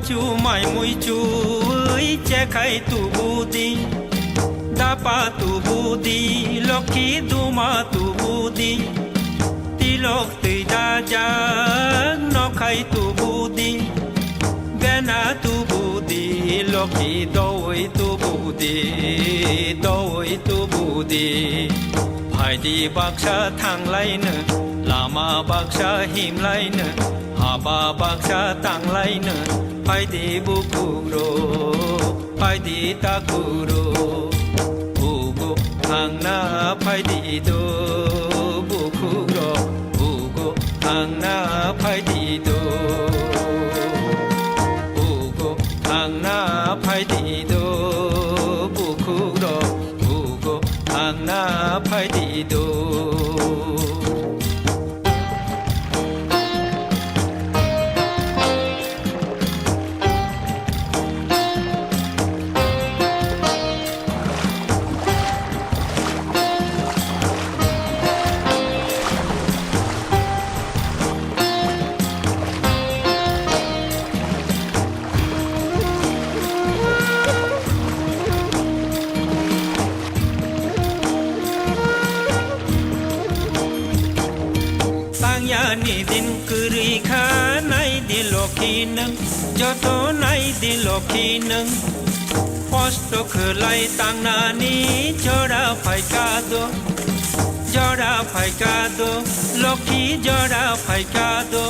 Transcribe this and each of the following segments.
chu mai mui chu ơi che khai tu budi da pa tu budi lokhi du ma tu budi ti lok ti da ja no khai tu budi gana tu budi lokhi doi tu budi doi tu budi hai di baksha thang lai ne lama baksha him lai ne haba baksha tang lai ne hai di bukuro hai di takuro ugo thang na hai di do bukuro ugo thang na hai di do ugo thang na hai di do bukuro ugo thang na hai di do ni din kuri kha nai di lokhi nang joto nai di lokhi nang posto khlai tang na ni jora phai ka do lokhi jora phai ka do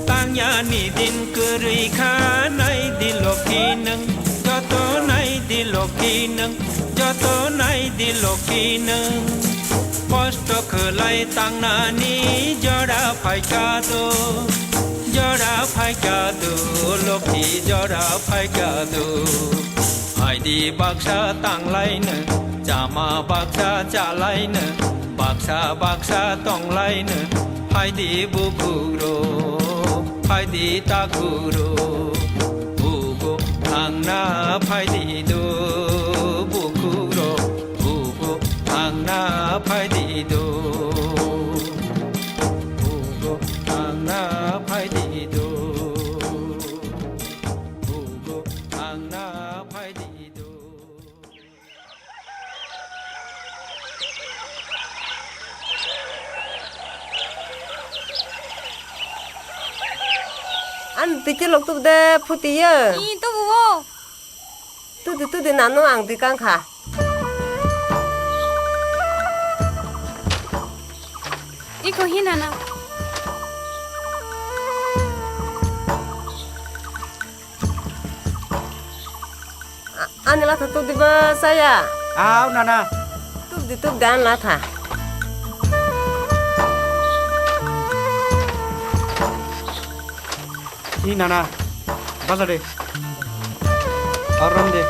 tang ya ni din kuri kha nai di lokhi nang joto nai di lokhi nang joto nai di lokhi nang posto khlai tang na ni jora phai ka do lokhi jora phai ka do hai di baksha tang lai ne jama baksha cha lai ne baksha tong lai ne hai di bukuro hai di takuro ugo thang na hai di do bukuro ugo thang na hai di do ugo thang na hai di do ugo thang na hai di do anh tí chứ lộc tụt đê phụ tí à 이 또 그거 tụt đi nắn nó ăn tí căng khả 이거 희나나 anh là tụt đi bơ sao à áo nana tụt đi anh là thà ini nana bazar deh orang deh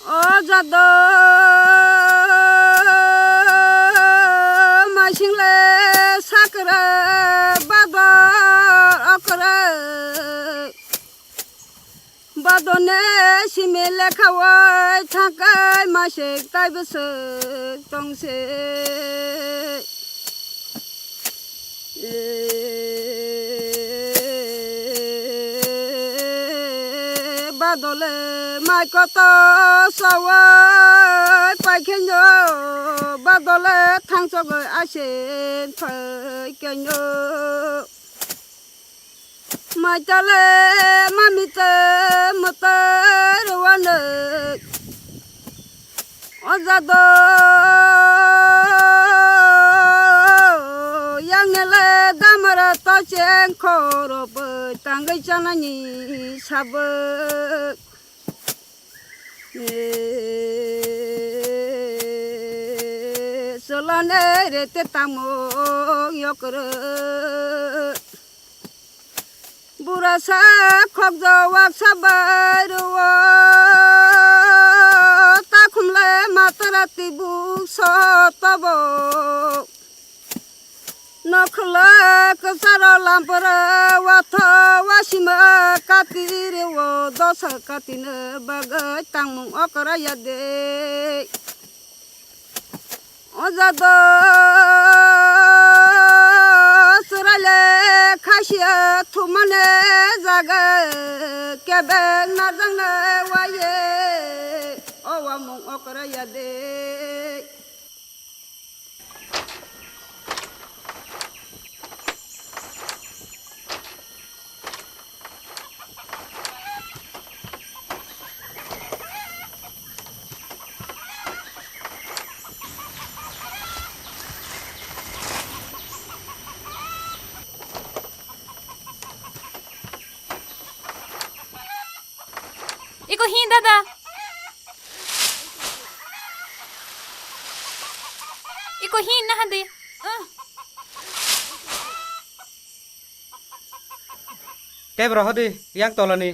어자도 마싱레 사그라 바도 어그라 바도네 시밀레 카와 타kai 마식 따이버스 동세 বাদলে মাই কত সবাই পাইখেন বাদলে থাংসগ আসেন ফাইকেন মাই তালে মামিতে মতে রওয়ানে অজাদ le damara to chen khoro bu tangai chanani sabu solane re te tamo yokro burasa khokjo wak sabaru ta khumle matarati bu so tabo nokla kasara lampara watha wasima katire wo dosa katina bagai tangmung okra yade ojado surale khashia thumane jaga kebe narjangna waye owamung okra yade Iko hin dada. Iko hin na hadi. Cái bro đi, yang to là nè.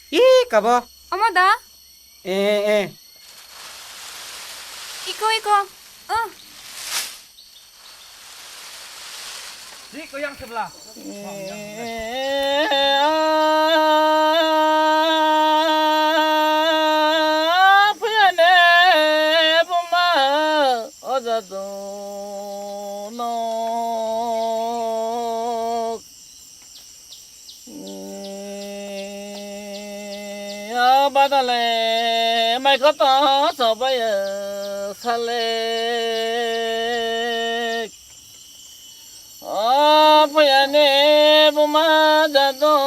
Ý cả bò. Amada. Ê. Iko. Đi có yang sebelah. Badale mai có to so bây giờ sale bây giờ nè bố má đã đó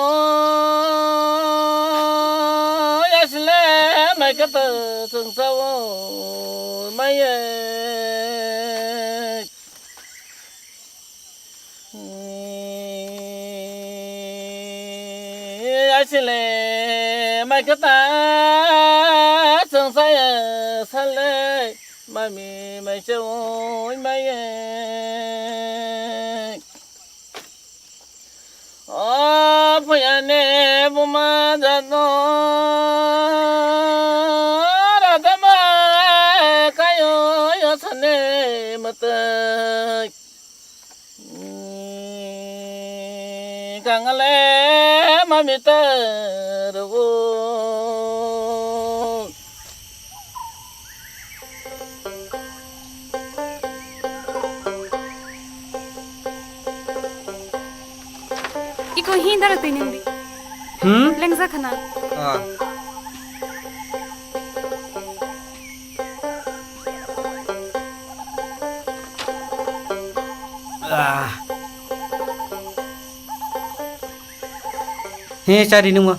yasle mai có to sung sâu mai yasle mai có ta sung say sale mai mi mai châu mai bây giờ nè bố má đã đó ra ta mà cái yo sanh nè mà tới càng lẽ mà mi tới rồi Iko hin dara tinindi. Lengza khana. He cari nung mah.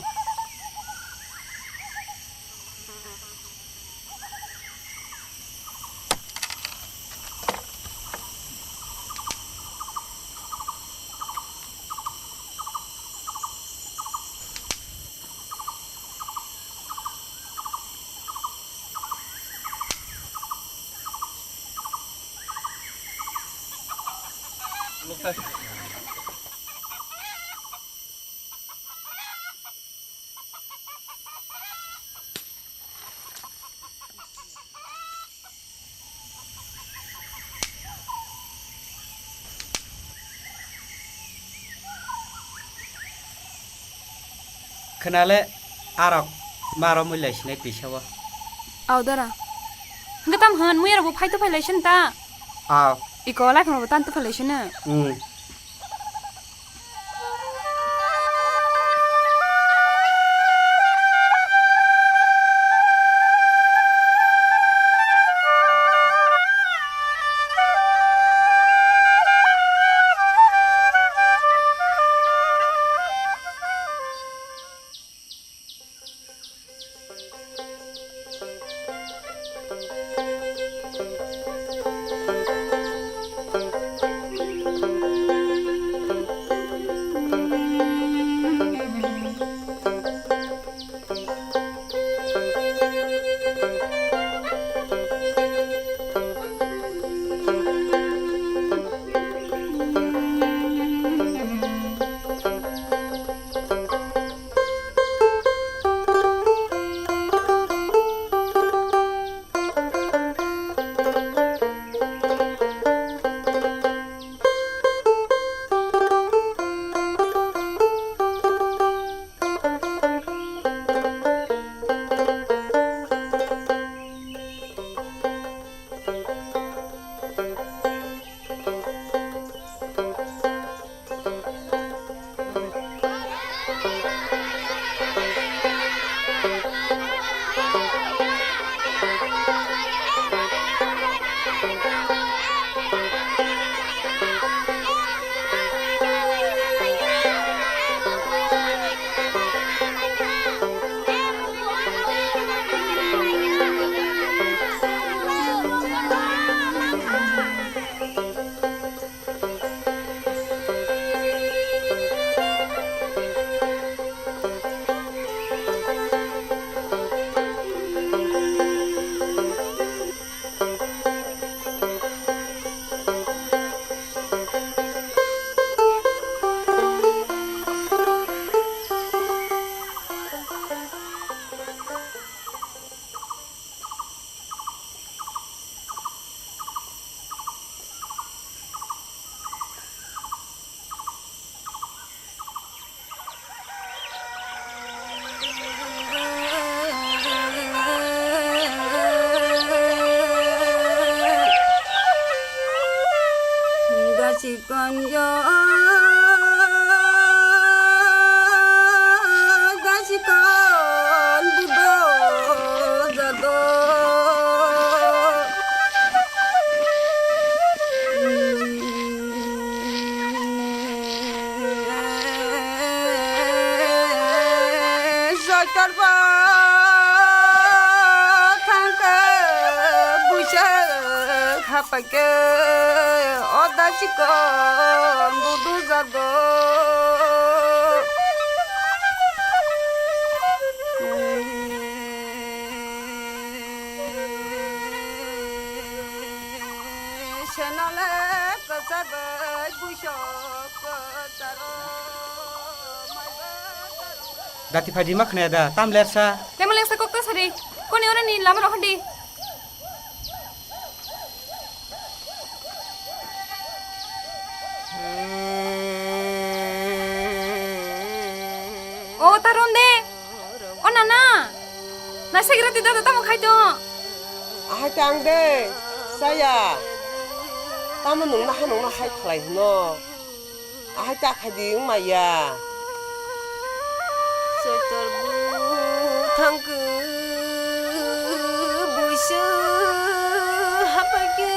Kenale arok maro mulai sini pisawa. Audara. Ngatam han muya rabu phai to violation ta. Iko la khama batan to violation na. 가시건요 가시건 부도자도 서터바 탕카 부셔 하빠게 어다시건 부도자도 셔널에 거사바 부셔 거사로 Dati phai di mak ne da tam let sa. Lemon leng sakok ta sari. Koni ora ni lama roh di. Oh taron de. Oh nana. Na segera tidak datang mau khai to. Cang deh, saya. Tamu nung na hai khlai no. Cak hai ding maya. Seterbu tangku busu hapake.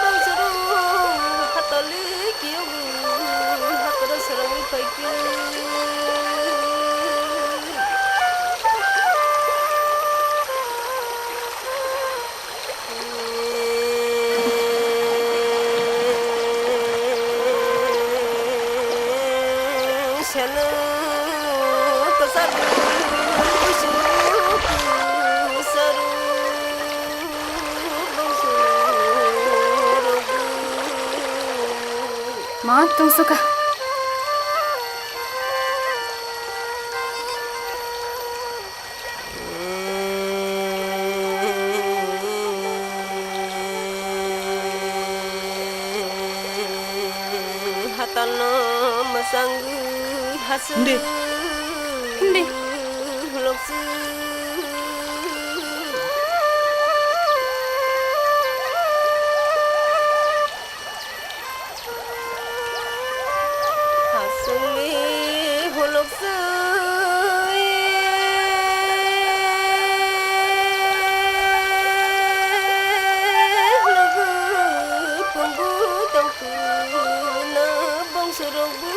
Bangsaru hatali kiyogu hatara sarang pake. Ma tung suka. Hatana masanggu hasu. Hindi. Loksu. Hasuli holoksu. Logu punggu tangku na bangsurogu.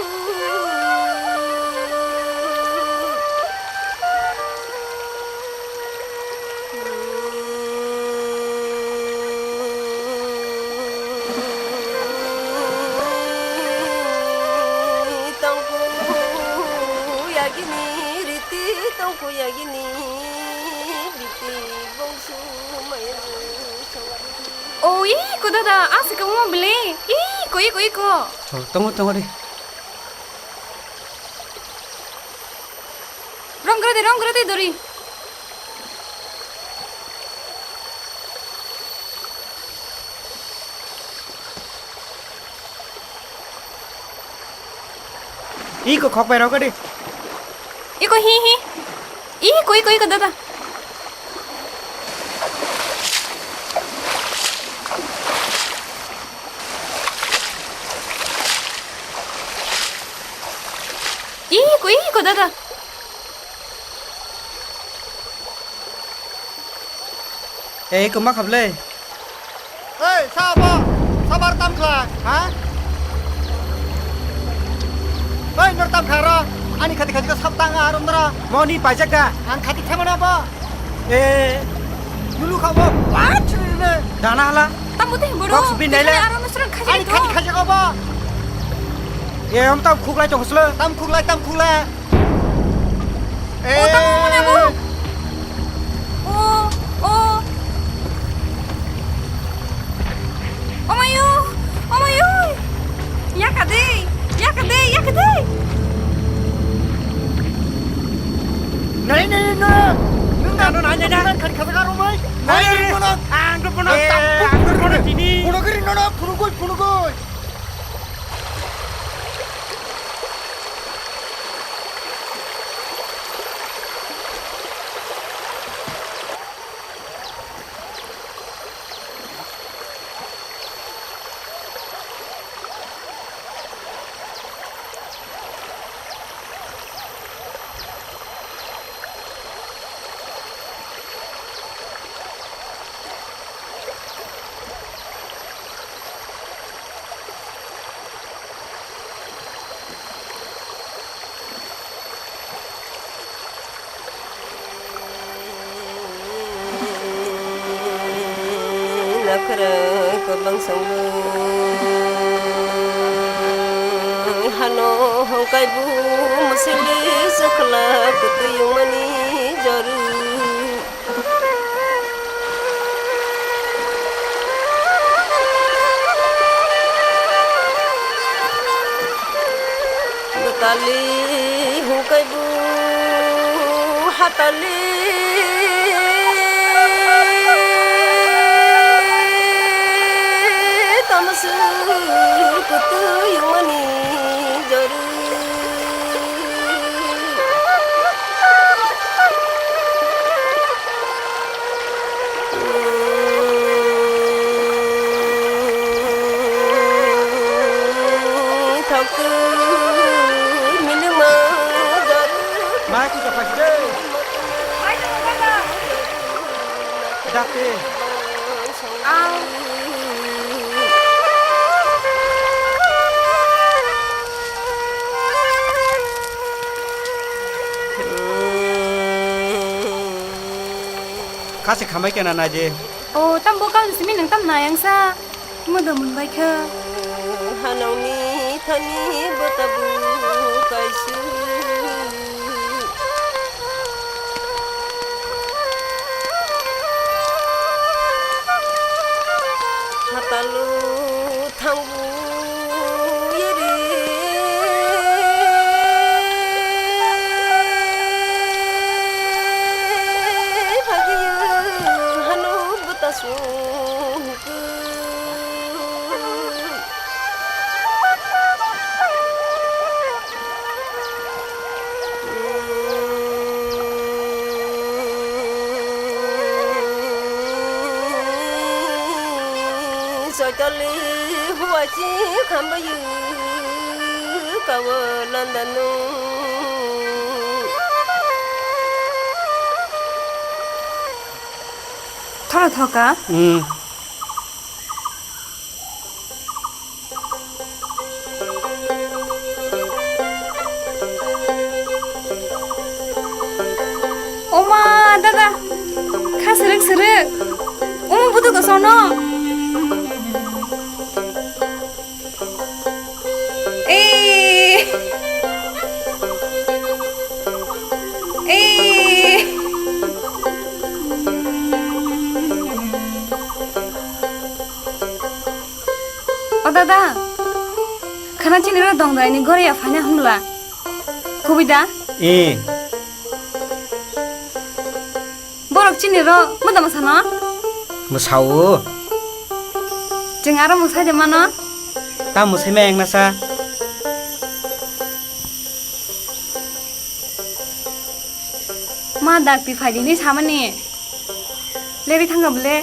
Yagini biti bongsu mayu sawaru. Oh iko dada asik kamu mau beli. Iko. Tunggu di. Rong gerati dori. Iko khok pai rau ka di. Iko hi. Iko dada. Iko dada. Iko mak hab le. Ê, sao bò? Sao bar tam khla? Hả? Ê, nor tam khla ra. Ani khati ko sab tang arum ra. Mau ni pajak da. An khati themana ba. Dulu kau ba. What? Dana hala. Tamu teh bodoh. Box bin nai le. Aram mesra khaji Ani to. khati khaja ko ba. Om tam khuk lai chong hosle. Tam khuk la. Oh, tamu mana bu? Oh. Oh mayu. Ya kade. Nai. Nung da no nai da. Khati khaja ka ro mai. Nai no no. Ang do pono tam khuk do pono tini. Puno kiri no no. Puno koi. kara kabang sanggu hano hongkai bu musili sakla kutuyung mani jaru betali hongkai bu hatali tamas kutuyung mani jaru thak minuma jaru Mai ku ka phai de. Dak te. Khá sẽ khám mấy cái này gì? Ồ, tâm bố con xin mình tâm này anh sa. Mưa đổ mình bay khơ. hanauni thani botabu kaisu hatalu thambu yeri bhagiya hanu butasu cho cho li hoa chi khám bao nhiêu cầu lên đàn nu Thọ là thọ cả. Oma, dada. Khá sırık sırık. Oma butuh da sono. Dada, khana chini ro dong dai ni gore ya phanya humla. Kubida? Borok chini ro muda masana? Musau. Jeng aro musai de mana? Ta musai meng na sa. Ma dak pi phai di ni samani. Leri thanga bole.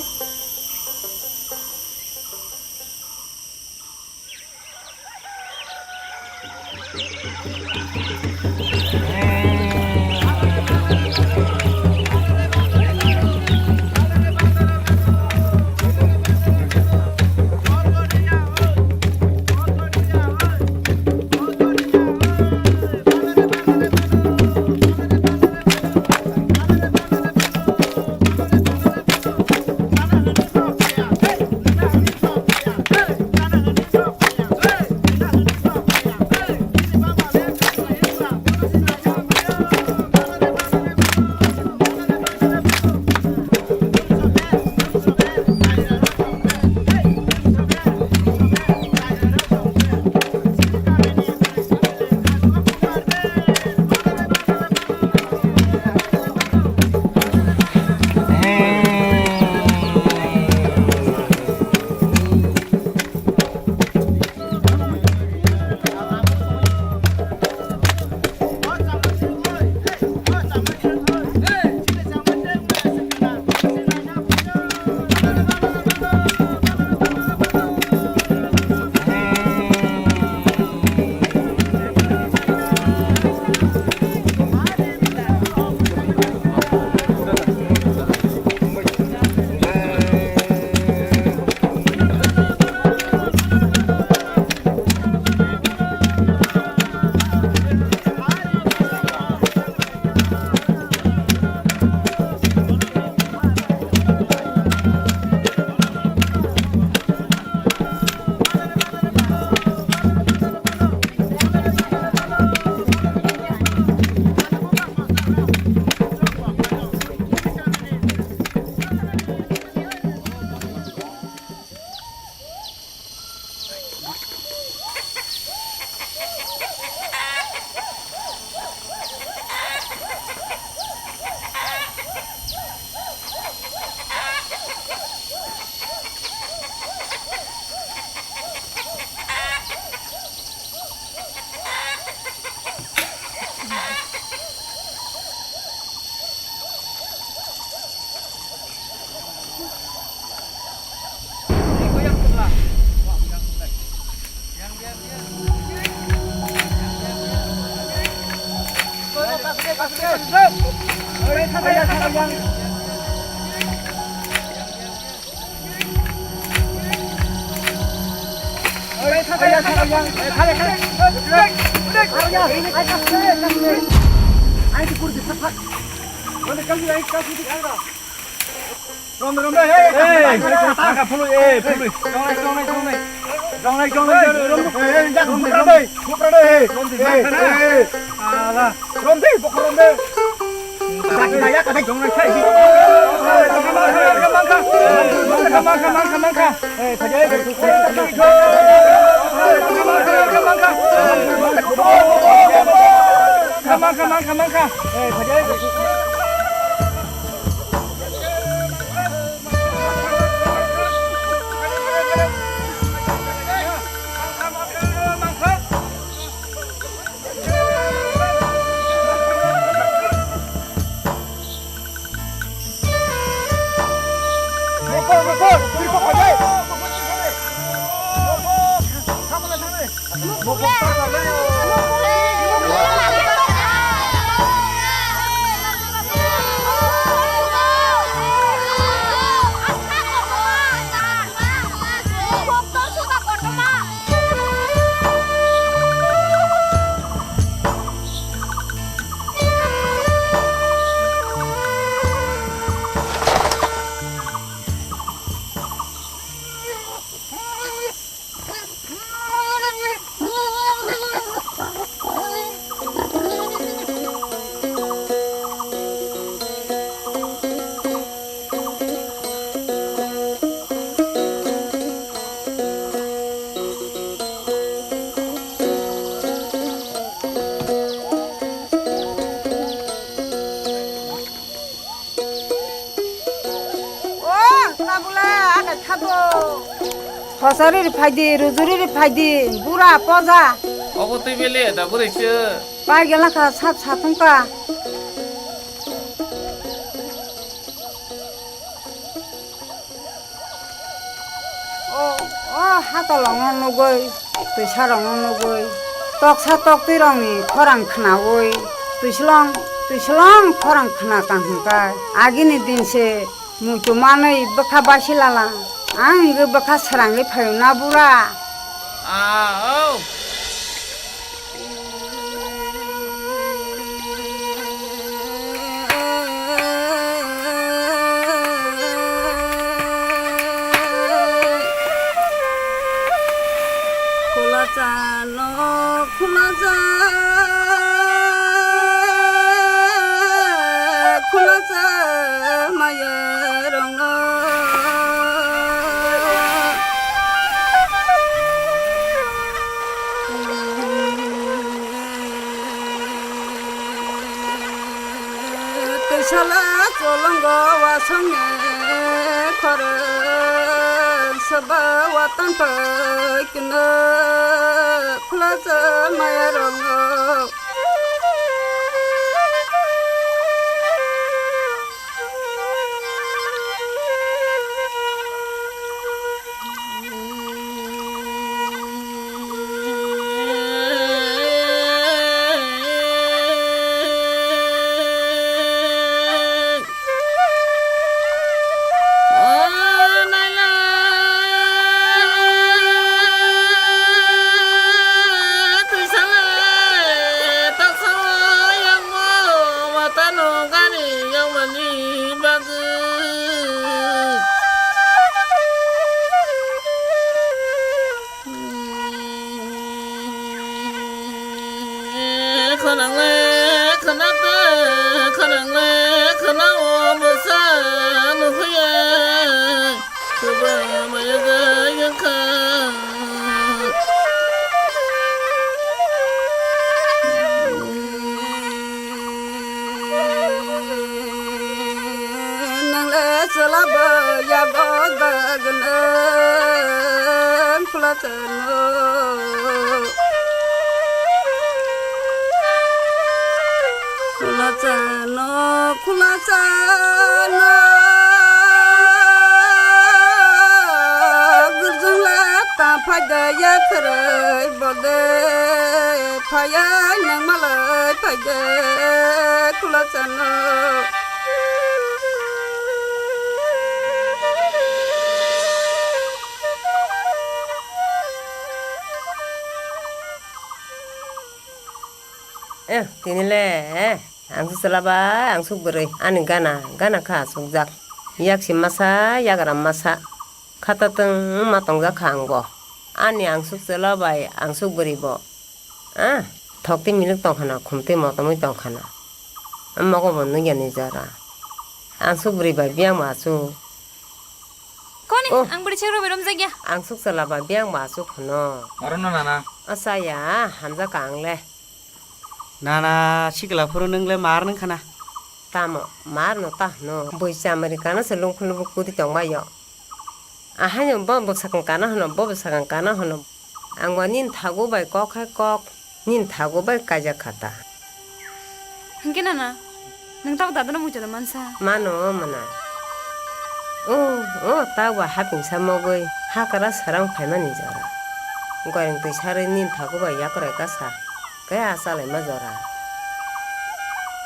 হসারির ফাইদি রুজুরির ফাইদি বুড়া পজা অবতই বেলে দা বরেছে পাই গেলা খা সাত সাতঙ্কা ও ও হাতলং নগৈ তুইসারং নগৈ তকসা তক্তি রংনি খরাং খানাওই তুইসলং খরাং খানা কাंहका आगिनि दिनसे मुइतो मानै बखा बासिलाला आं गो बखा सरांलै फायना बुरा औ खुलाचा माया रंग कैसाला चलंग वासंगे खर सबा वातन पैकन खुलाचा माया रंग Fayda kırıy bode faya nang malay fayda kulaçanı tini le ang salaba ang sugbere ani gana kha sungjak yak si masa yagaram masa khatateng matongjak khanggo ani ang salaba ang sugberi bo thokti miluk tongkhana khumte motomoi tongkhana amako bonnu gyani jara ang sugberi ba biang masu Koni, ang beri cekro berom zagya. ang salaba biang masu khono Marono nana. asaya hamza kangle Nana sikla furu nungle mar nung kana. tamo marno tahno boisa americana se longkhulu kudi tongba yo ahanyo bom sakang kana hono angwa nin thago bai kok nin thago bai kaja khata Hingke nana, nang tahu dadana mucha da mansa. mano mana tawa haping samogoi hakara sarang phaimani jara goreng tu sare nin thago bai yakore kasa kaya asale majora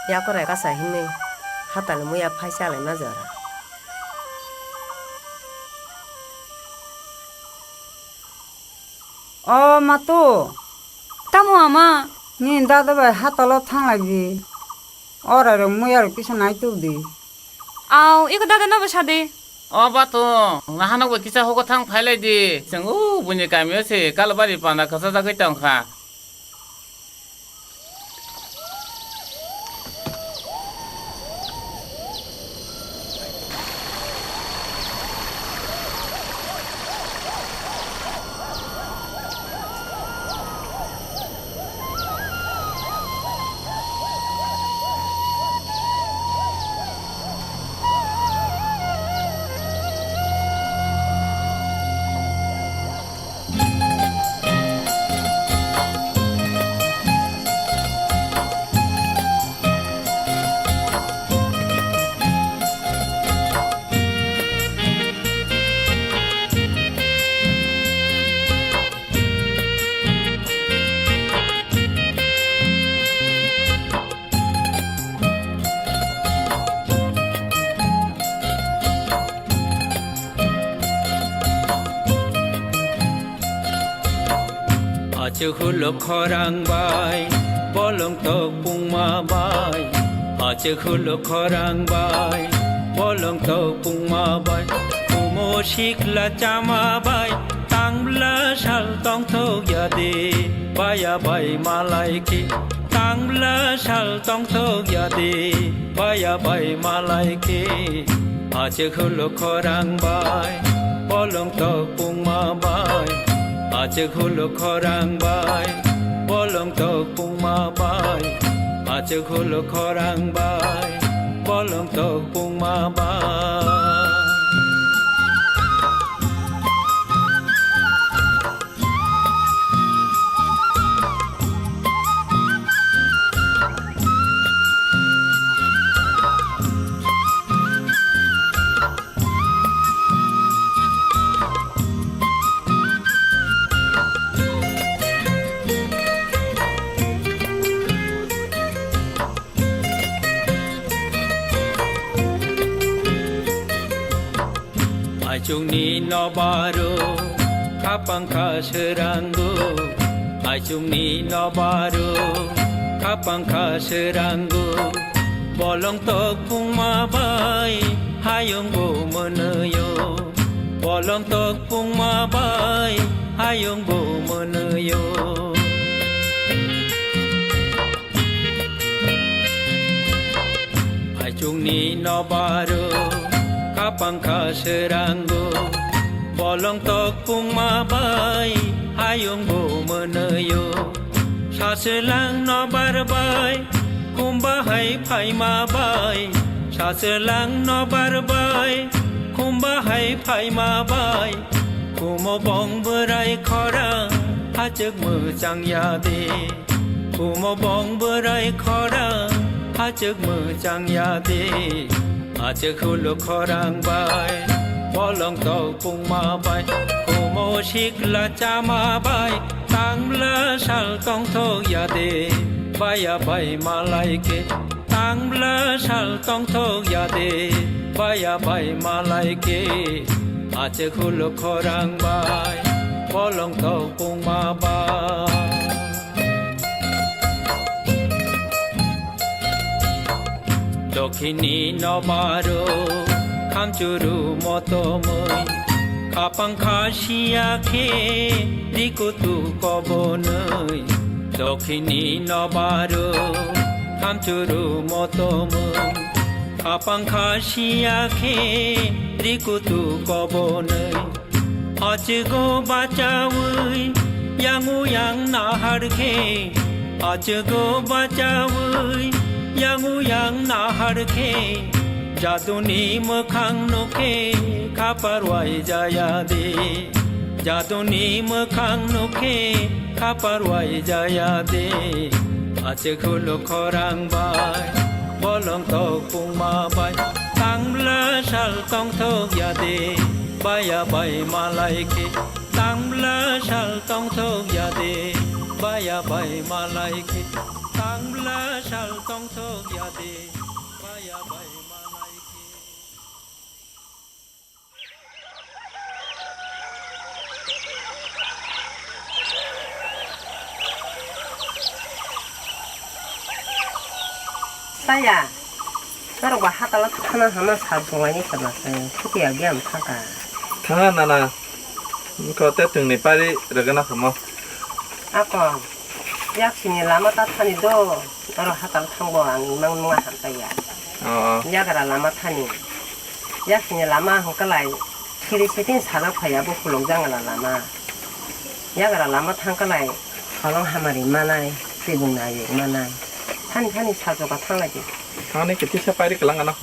yakore kasa hime hatal muya phaisale majora মাতো Tamu ama, নি দাদা ভাই হাতল থাং লাগবি ওর আর মুই আর কিছু নাই তো দি au, iko dadana basade. bato ngahana ko kisa hoko thang phailai di sengu buni kamyo se kalbari pana khasa da kai tang kha আজ হলো খরাং বাই বলং তো পুংমা বাই আজ হলো খরাং বাই বলং তো পুংমা বাই কুমো শিখলা চামা বাই তাংলা শাল তং থো ইয়াদে বায়া বাই মালাইকে তাংলা শাল তং থো ইয়াদে বায়া বাই মালাইকে আজ হলো খরাং বাই বলং তো পুংমা বাই আজ হলো খরাং বাই বলং তো পুংমা বাই আজ হলো খরাং বাই বলং তো পুংমা by Ajungni nobaro kapang kaserango Ajungni nobaro kapang kaserango Bolong tok pungma bai hayong bo meneyo Bolong tok pungma bai hayong bo meneyo Ajungni nobaro kapang kaserango bolong tok pungma bai hayong bo meneyo saselang nobar bai kumba hai phai ma bai saselang nobar bai kumba hai phai ma bai kumo bong berai khorang hajek mejang yade kumo bong berai khorang hajek mejang yade আজ হলো খরাং বাই বলং তো পুংমা বাই কুমো শিখলা চামা বাই তাংলা শাল তং থো ইয়াদে বায়া বাই মালাইকে তাংলা শাল তং থো ইয়াদে বায়া বাই মালাইকে আজ হলো খরাং বাই বলং তো পুংমা বাই দক্ষিণী নবার খামচুরু মতময় খাপাংখা শিয়াখে রিকুতু কবনৈ দক্ষিণী নবার খামচুরু মতময় খাপাংখা শিয়াখে রিকুতু কবনৈ আজগো বাঁচাওই ইয়াংউ ইয়াং নাহারখে আজগো বাঁচাওই ইয়াংউ ইয়াং নাহারখে জাদুনি মোখাং নখে খাপারওয়াই জায়া দে জাদুনি মোখাং নখে খাপারওয়াই জায়া দে আছে খুলো খরাং বাই বলং তক পুংমা বাই তাংলা শাল তং থক ইয়াদে বায়া বাই মালাইকে তাংলা শাল তং থক ইয়াদে বায়া বাই মালাইকে তাংলা শাল তং থক ইয়াদে বায়া বাই মালাইকে 싸야 나라고 하다가 하나 사중하니 끝났어요 그때 여기하면 타가 ข้างนั้นนะมันก็แต่ถึงในป้ายได้หรือกันนะครับมั้ง 아까 약신이 라마 따타니도 나로 하다가 탄거 아니면 누가 한다야 อ๋อ 야가라 라마 타니 약신이 라마 한걸라이 키리시딘 사납하야부 훌렁장을 라마 야가라 라마 탄걸라이 가롱 하마리 마나이 띠붕나이 마나이 탄이 사조가 탕하지 ข้างนี้ก็ที่ใช้ป้ายได้กันแล้วกันเนาะ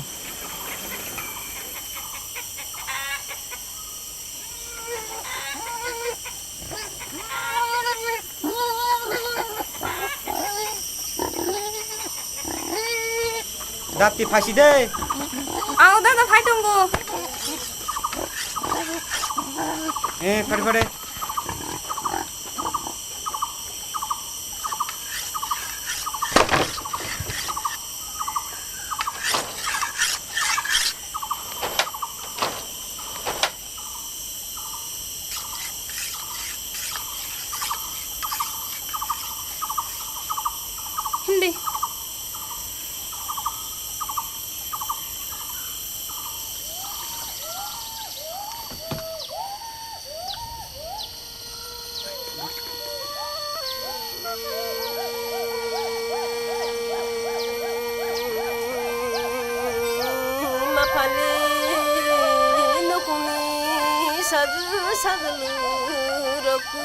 답디 파시대. 아우 나도 파이팅 거. 예, 파리. 힘내. 마팔리 누구니 사주 사글르럽고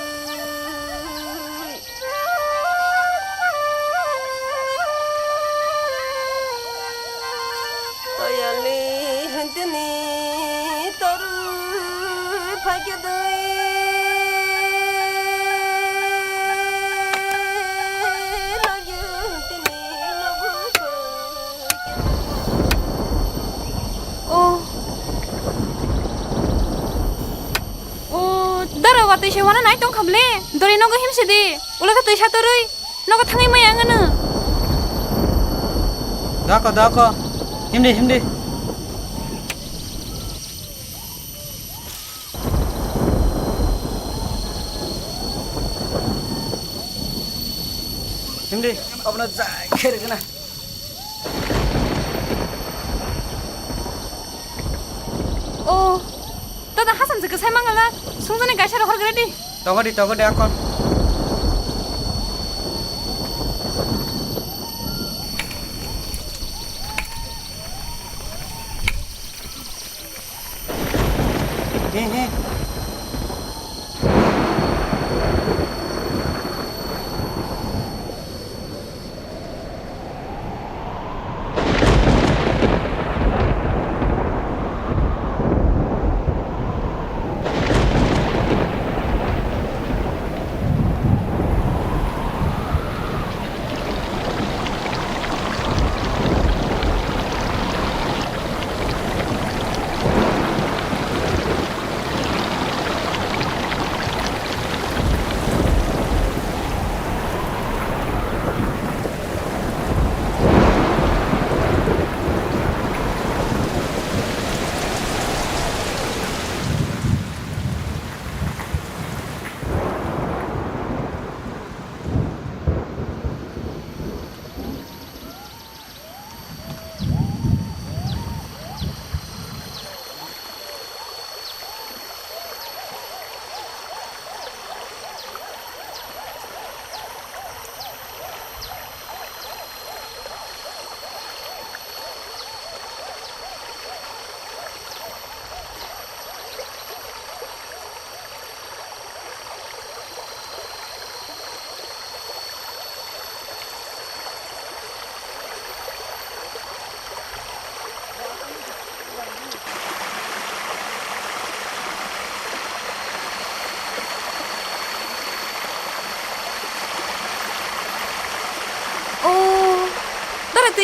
떠얄리 흔드니 떠를 밝혀더이 Dara wa tei wana nai tong khable dori nogo himse de ula ka tei satoroi nogo thangai mai angana 다커. 힘내. 힘내. अपना जाए खेर के ना 오 너다 하삼 그 살망갈라 송전에 가샤로 허그레디 저거리 아까. 해.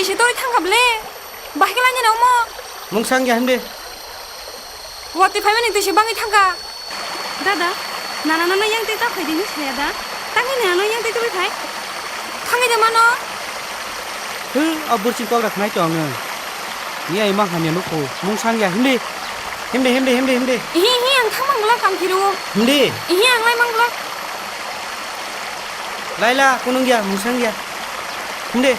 shi tori thangkap le bahai kelanya nang mo mong sang ya hende wati phai mani tishi bangi thangka dada nana nana yang te ta phai dini saya da tangi nana yang te tu phai thangi de mano hu abur chin kok rak nai chong ne ni ai mang han ya no ko mong sang ya hende hi ang thang mangla kam kiru hende hi ang lai mangla laila kunung ya mong sang ya hende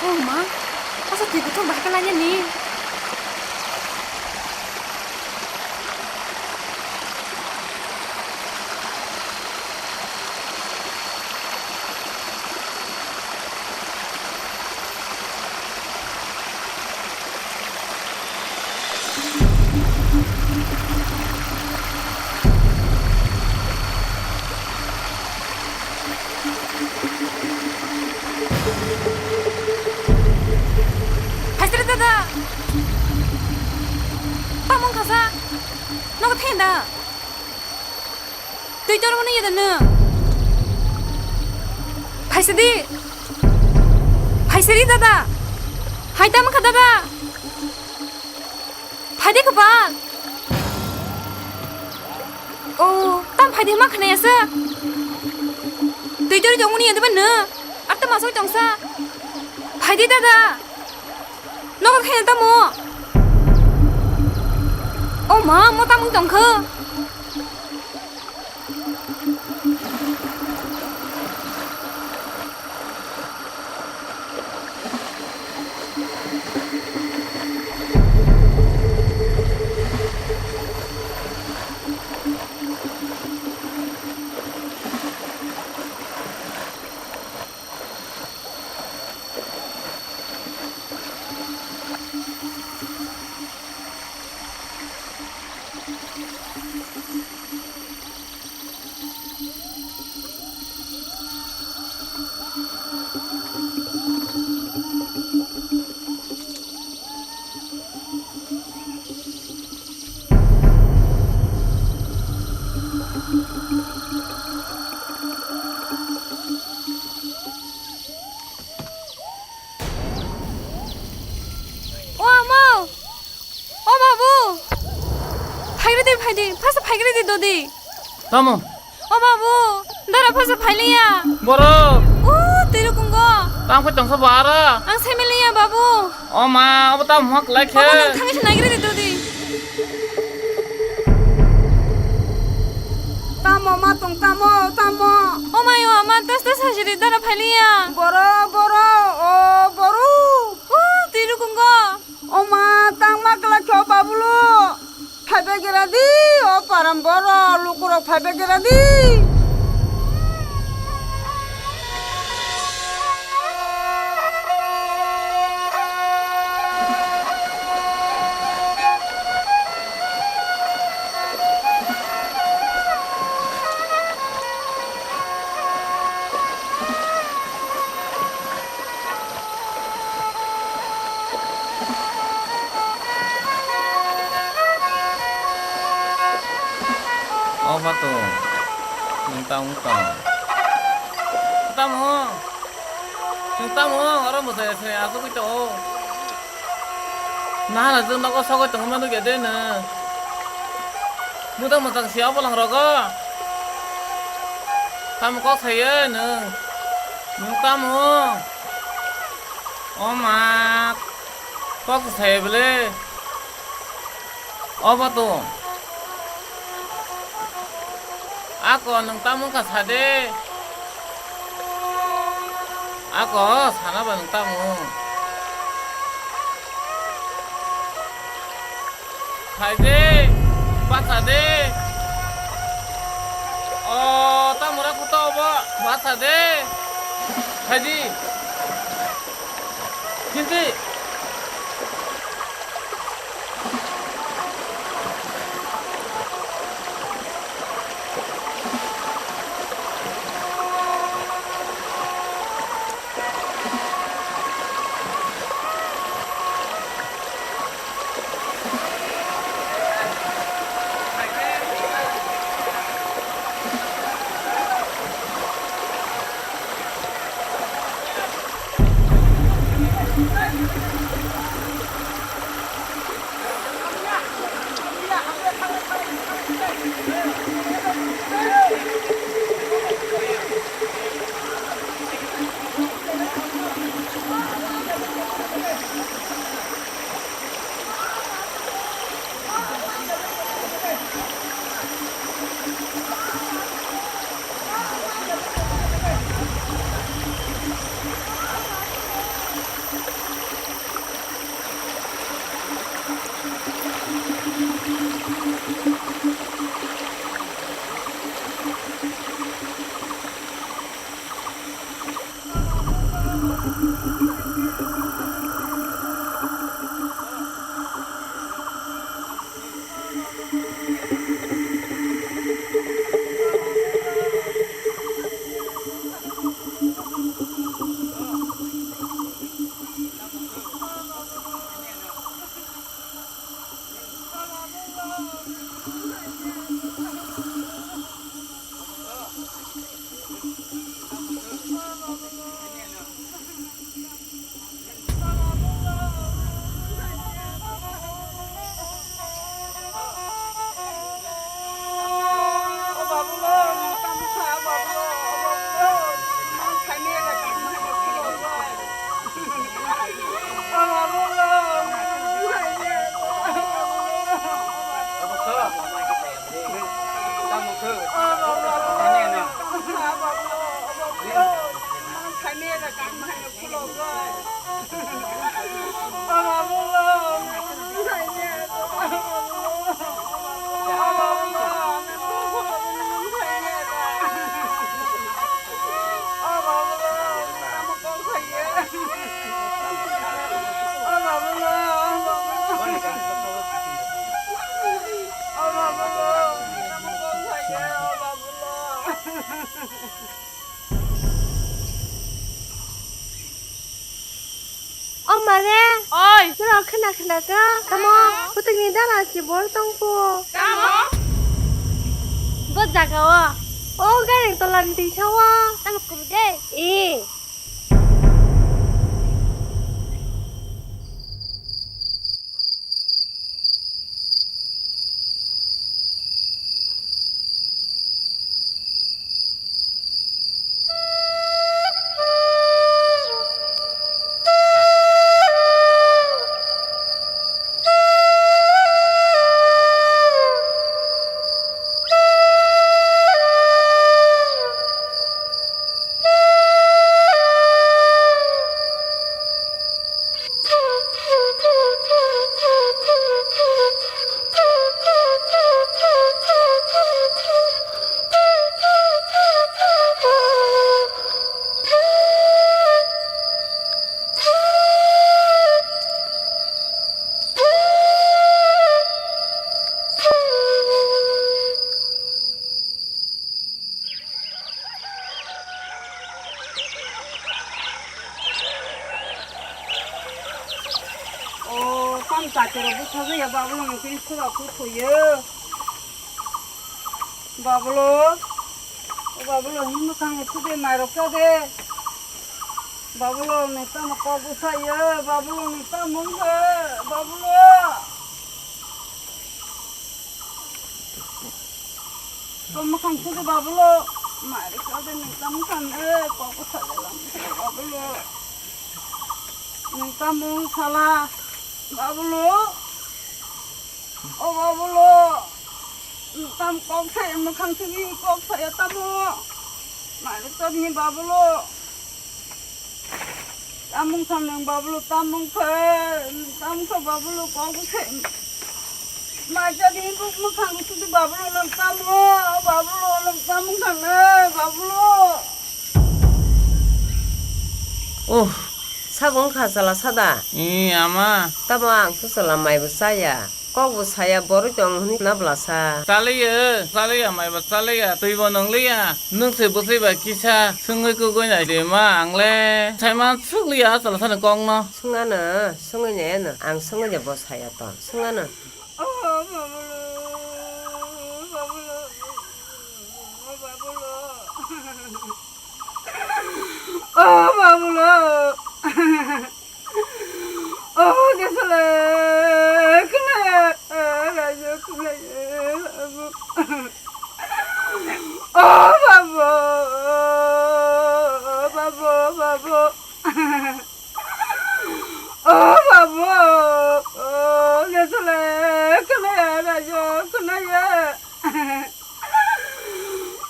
oh ma asa tiku tu bahai kelanya ni Hasri dada pamong khasa nok thenda tui tor mani yada na Haisri dada haita ma khada phade ka ba oh tam phade ma khane asa tui tor jonguni yada ban na atta ma so jongsa phade dada nó có khen ta mua ô mà mua ta muốn trồng khơ 파스 발그레디 너디 Tamo. 바보 나라 파스 발리야 Boro. 오 때려군 거 Tam phải trồng sao bara. 앙 세밀리야 바보 Oma, apa tam hak like 바보 너 he. 당신 나기레디 너디 tamo matong tamo 어마요 아마 따스따 사실이 나라 발리야 boru 오 때려군 거 oma tang makla kyo babulu phabegeradi o param boro lukuro phabegeradi Apa tuh? Tentang tang. Tamu. Tamu orang mau saya aku itu. Nah, nanti nak kau sakit tengah mana gede na. Mudah mudah siapa lang roga. Tamu kau saya na. Tamu. Oh mak. Kau saya beli. Apa tuh? Ako nang tamu ka sade. Ako sana ba nang tamu. Sade, ba sade. Oh, tamu ra ko to ba sade. Haji. Kinti. ôi 그럼 크나가 까모 부탁이 달아지 뭘 똥고 cam ó 뭐 자가와 오 가랭 돌란 뒤쳐와 tao một cùng đi 이 깜짝이야 붙어서 바블로는 그리스가 붙어요 바블로 행복한 거 투대 말로 껴대 바블로는 따먹고 부사요 바블로는 따먹어 바블로 행복한 투대 바블로 말로 껴대는 따먹었네 꼬고 살려라 바블로 따먹 살아 바블로 바블로 땀 꼭 사요 뭐 강수기 꼭 사요 땀어 말했더니 바블로 땀뭉 사는 바블로 땀뭉 땀서 바블로 꼭 사요 말자리 뭐 강수기 바블로는 땀어 바블로는 땀뭉 사네 바블로 오 사공 가살라 사다 이 아마 따방 수살라 마이부 사야 꼭부 사야 버르 정훈이 나블라사 살이야 마이 바 살이야 tuibo nonglia nung se bu se ba kisha sungoi ku go nyai de ma angle chaima suklia sala san kong no 승아는 승은이는 안 승은이 뭐 사야 또 승아는 바블로 개설래 그래 라저 그래 바보 개설래 그래 라저 그래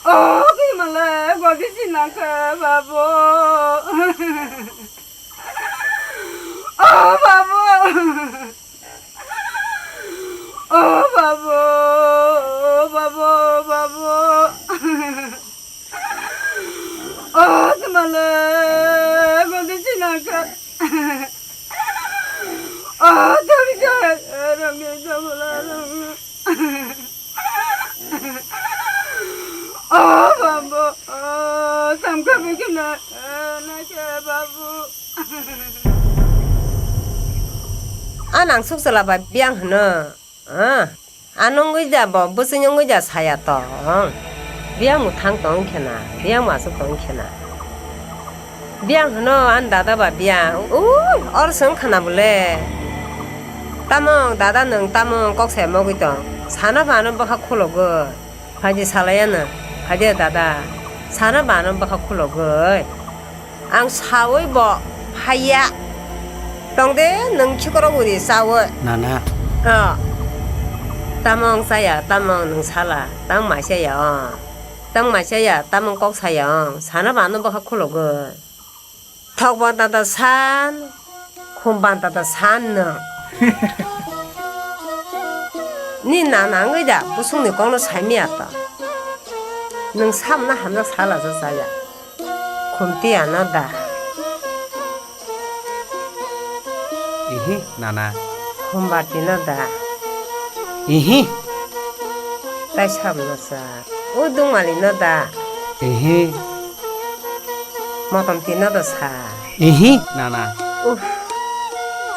그만래 거기 지나가 바보 바보 그만래 거기 지나가 저리 저리 저리 바보 삼가비기나 나게 바보 안랑 숙살라바 비앙하는 안온 거자 뭐 무슨 용거자 사야 또 비앙무 탕동 캐나 비앙 와서 동 캐나 비앙하는 안 다다바 비앙 오 어르신 카나 볼래 따몽 다다는 따몽 꼭새 먹이던 사나 바는 버가 콜로그 바지 살아야는 바지 다다 사나 바는 버가 콜로그 안 사위 뭐 하야 동대 능 키거라고 우리 싸워 나나 따몽 사야 따몽 능 살아 땅 마셔야 땅 마셔야 따몽 꼭 사야 사나 바는 버가 콜로그 턱반다다 산 콤반다다 산능 니 나난 거자 무슨 니 공로 삶이었다 능 삶나 함나 살아서 사야 콤띠 안 나다 이히 나나 콤바띠 나다 이히 따 참나사 우동말이 나다 이히 모tom띠 나다 사 이히 나나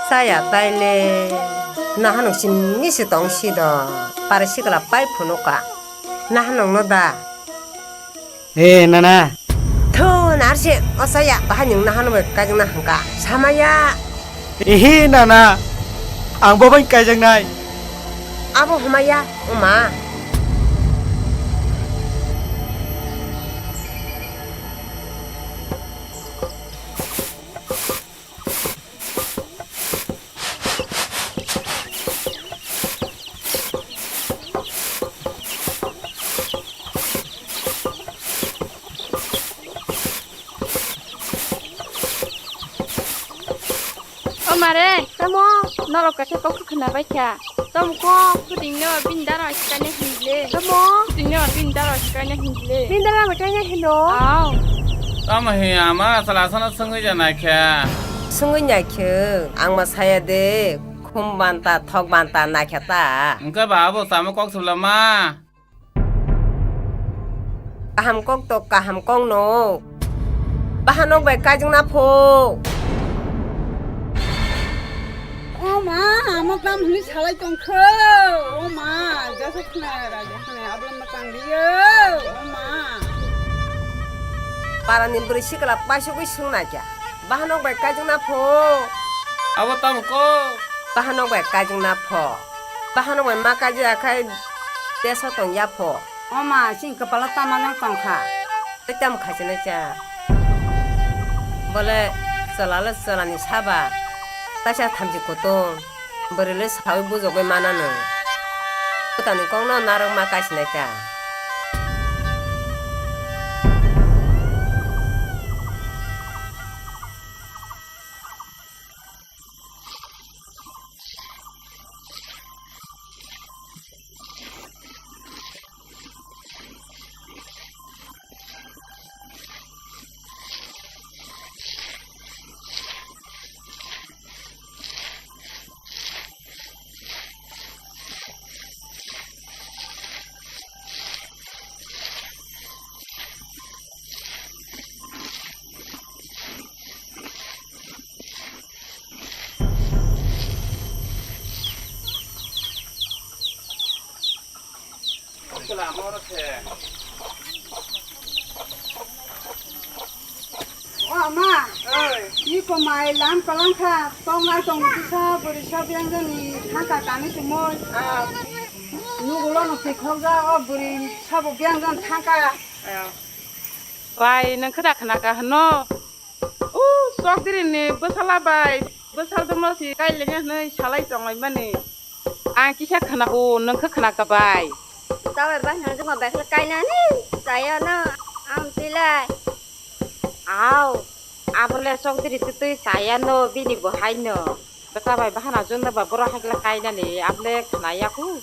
사야 딸래 나 하는 심미시 동시도 빠르시거라 파이프 놓까 나 하는 너다 에 나나 더 날씨 어서야 한영 나 하는 걸까지 나 한가 사마야 에헤 나나 안 보면 까장나이 아버 엄마야 엄마 Mà đây, tao mua, nó là cái có cái nào vậy chả? Tao mua, tôi tính nó pin đã rồi cái này hình lệ. Tao mua, tính nó pin đã rồi cái này hình lệ. Pin đã rồi cái này hình đồ. tama hiya ma sala sana sungui jana kya 승은 약혀 악마 사야 돼 콤반다 턱반다 나켰다 engka babu sama kok sulama 까함꺽도 까함꺽노 빠하노 백까지 나포 엄마 아무튼 우리 살아있던 거 엄마 자석하나라 자석하나 아버님 땅리요 엄마 빠라님 부리 시끄라 빠시고 승나자 빠하노 백까지 나포 abo tamu ko 빠하노 백까지 나포 빠하노 백마까지 아카이 대서동 야포 엄마 신 kepala taman tongkha 때때면 가지나자 원래 썰라를 썰라니 사바 다시 탐지고도 머리를 사위 부족을 만나는 그다니 공로 나랑 막가시나자 엄마 이거 마이 람 kalangkha tonga tong bisa berisa biang jani haka kami semua nugulo no pikhoga o buri sabo biang jan haka Bai nang khada khana ka hano sok diri ni besala bai besal demo si kai lenga nei salai tongai mani ang kisa khana ko nang khana ka bai Tao phải bắt nó cho mà bẹt là cây nè saya nó ăn tí lại abole sok diri tutui saya no bini bo hai no besa bai bahana jonna ba bora hakla kai na ni able khana ya ku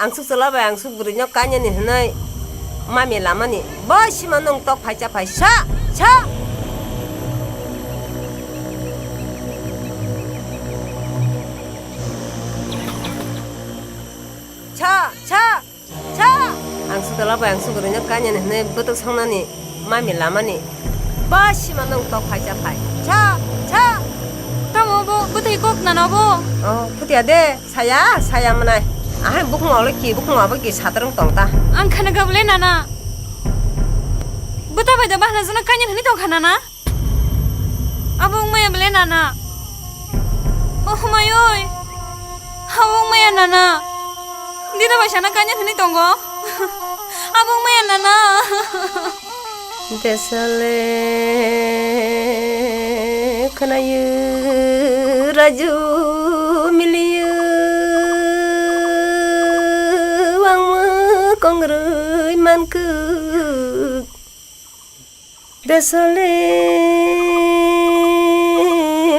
앙숙 쓸라바 앙숙 부르냐 까년이 흔하이 마미 라마니 뭐시만 농떡 발자 발샤 차 앙숙 쓸라바 앙숙 부르냐 까년이 흔하이 부득 성나니 마미 라마니 뭐시만 농떡 발자 발차 Tao mua bữa thì cốt là nó bố 부디야 돼 사야 만나 아, 무슨 얼룩이 무슨 아버지 사드름 똥다. Ang khana ka boleh nana Buta bai da bahna zuna kanya hani tong khana na Abong maya boleh nana Oh mayoy Abong maya nana Dida bai sana kanya hani tonggo Abong maya nana Desale kanayu raju miliyu con người man cực désolé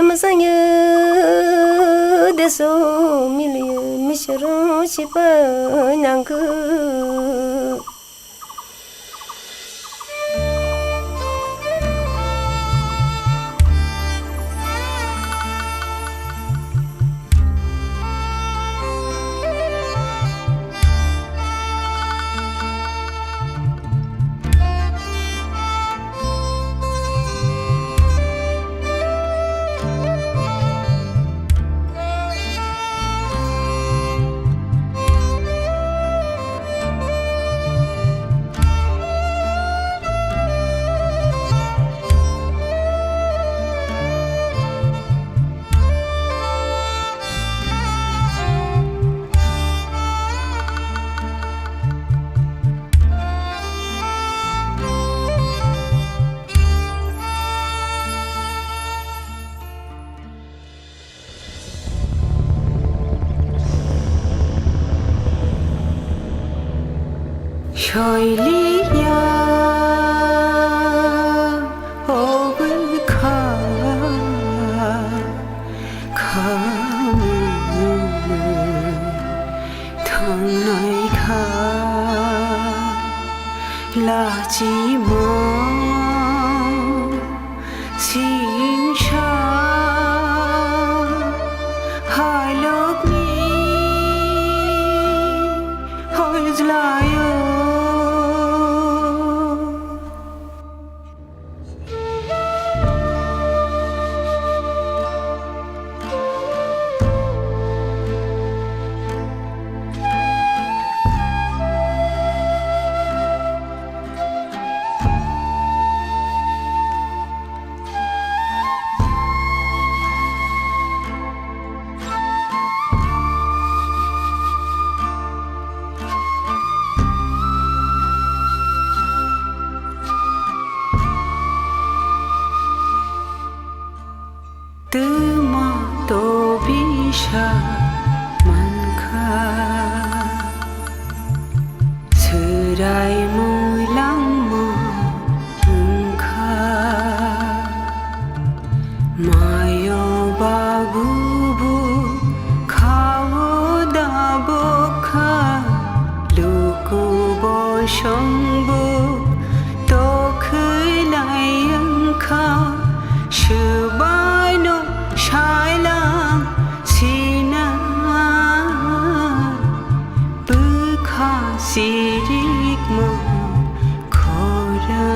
mà sao như désolé 미시로 싶은 그 şöyley야 oğulka kamın tanayka lacima sinsha halokni hozlayo Tuma to bisha manka Serai mulang mo engka Mayo bagubu kawo da boka Luku bo shongbu to khulai engka Shubai no shailang sina Bukha sirik mo khora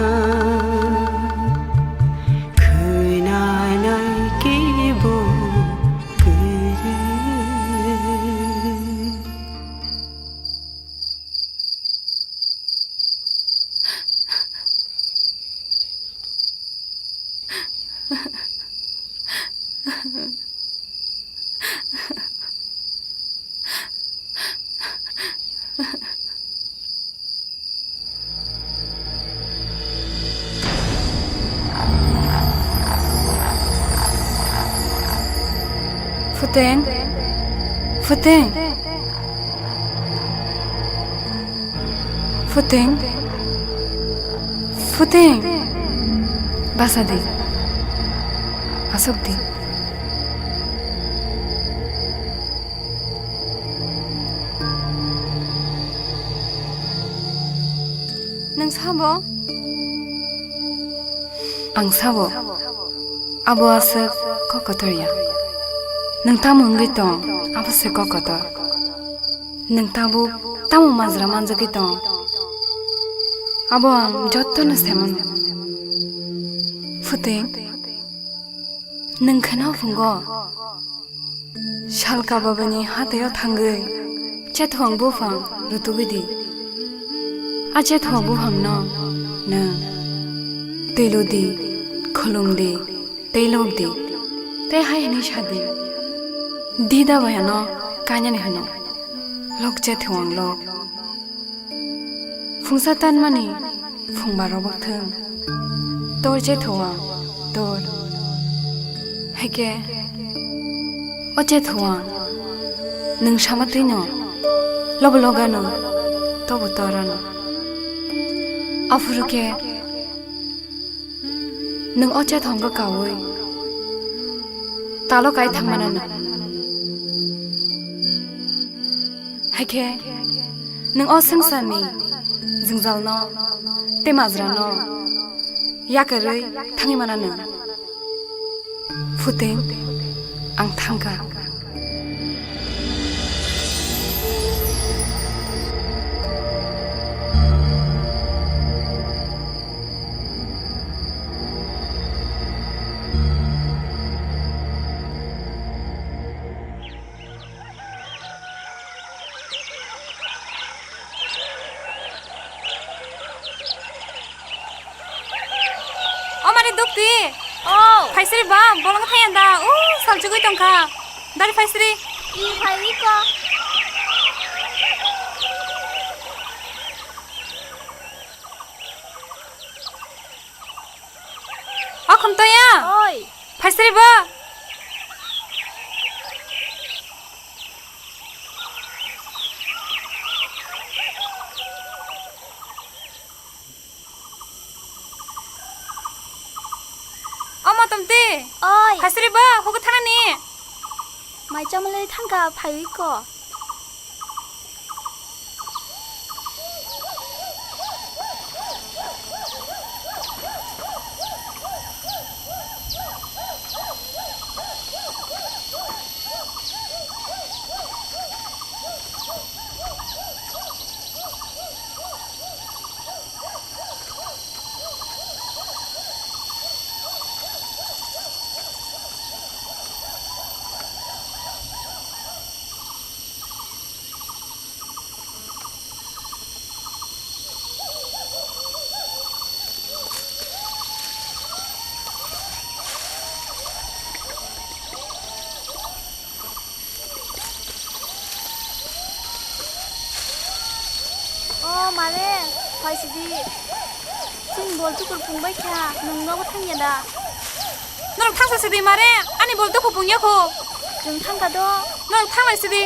Kunanay kibo kuru Futeng, Futeng, Futeng, Futeng, Basadi, Asokdi. Nang sabo? Ang sabo. Abo asok kokotorya. Nang tamu ngi tong, abo se kokotor. Nang tamu mazra manjaki tong. Abo ang jotto na semon. Futeng. Nang khana fungo. Shalka babani hatayo thangai. Chethuang bufang rutugidi. A chethuang bufang no. Nang teludi, khulungdi, telogdi. Te hai ni shadi. Dida bayano kanya ni hano. Lok chethuang lok. Fungsatan mani fungbaro bakthang. Tor chethuang tor. Heke. O chethuang. Nung shamatino. Lobologano. Tobu torano. Afuruke. Nung o chethuang ka kawoi. Talo kai thamanana. हायखे नों अ संसारनि जोंजालनो तेमाज्रानो याकरै थाङै मानानो फुतें आं थांगा Dukti, oh, Paisri ba, bolong tayan da, saljugoy tongka, dari Paisri. I Paisri ko. Oh, kom to ya. Oi. Paisri ba. Oi. Paisri ba, hogo tanani. Mai chamalay thangka Paisri ko. Mare, Paisri. Sing bol tukur pungbai kya, nungno ko thangya da. Nor thangsa sidi mare, ani bol tukur pungya ko. Jung thangka do. Nor thanglai sidi.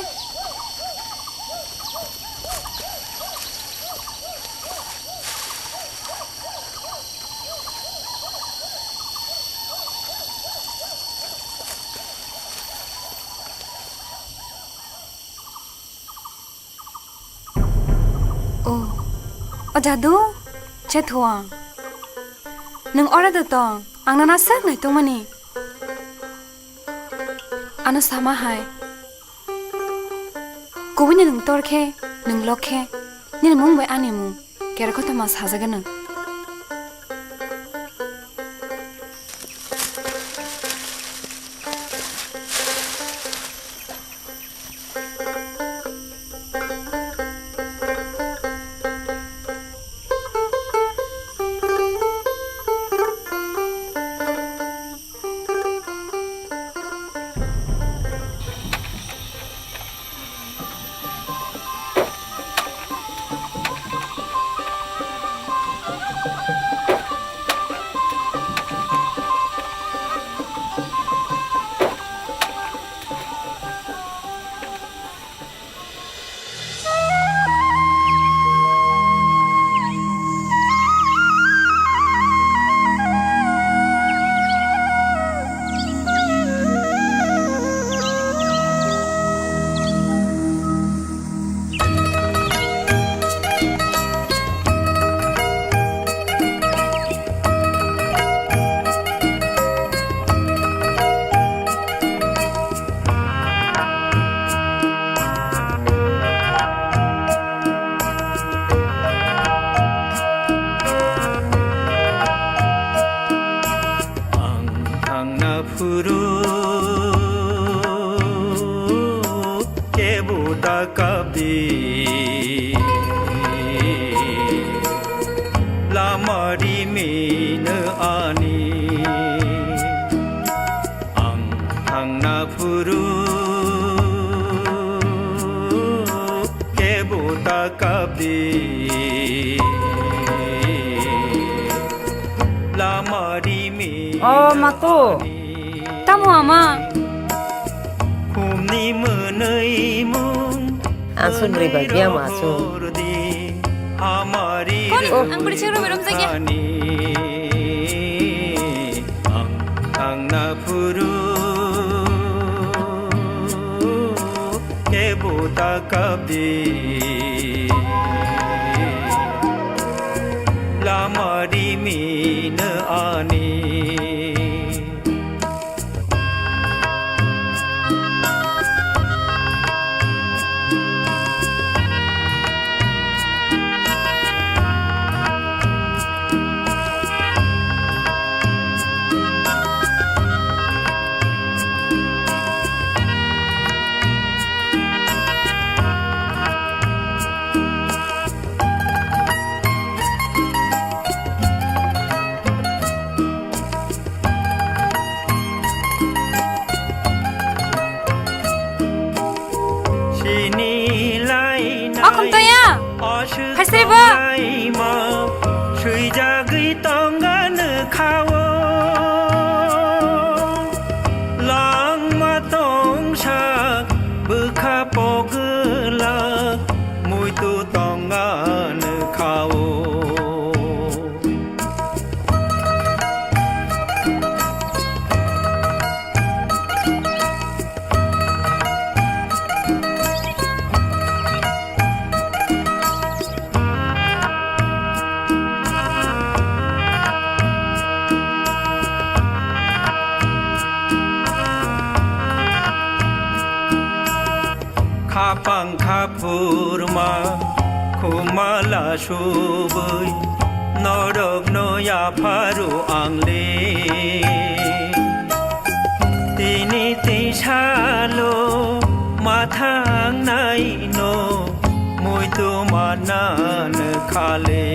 Jadu, cetua. Neng orang tu tong, angna nasak nai tong mani. Anu sama hai. Kau ni neng torke, neng lokhe, ni mung bai animu. Kira kau tamas hazagan. Oh, matu. Tamu ama. Asun beri bagi yang masuk. Kau ang bercakap belum saja. Kebo bota kabdi lamari min ani Haseba Sui jagui tongan khawo Lang ma tong sak bukha pogla Mui tu tongan khawo Pangkha purma khumala subui norok noya pharu angle tini tisalo mathang nai no mui tu manan khale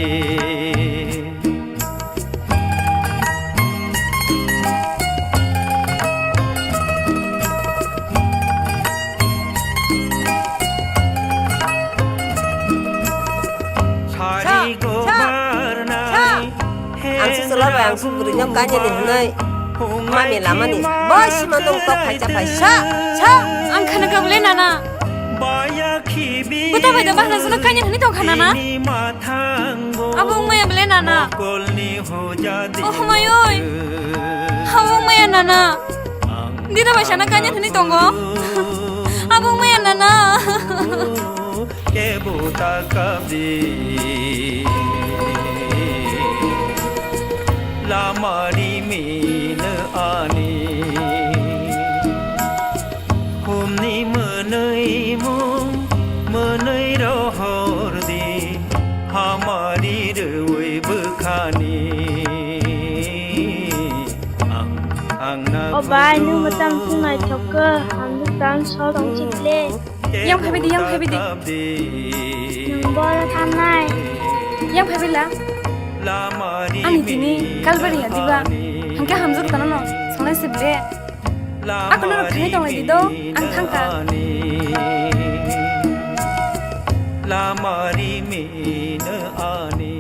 Angsu selaba angsu berinya kanya nih nai mami lama nih bos mandong tok kaca paisa angkana kabule nana buta bai dabah na suna kanya hani tok hanana abung maya bele nana oh mayoy abung maya nana dida bai sana kanya hani tongo abung maya nana ke buta kabdi lamari min ani humni manai mung manai rohor di hamari roi bukhani ang na Obai nu matam sunai choker hamdu tan so dong chitle yang phe di nung bol tham nai yang phe la ani tini kalbari ya diba hangka hamzuk tanano sonai sible aku nang khani tong lagi do ang thangka lamari min ani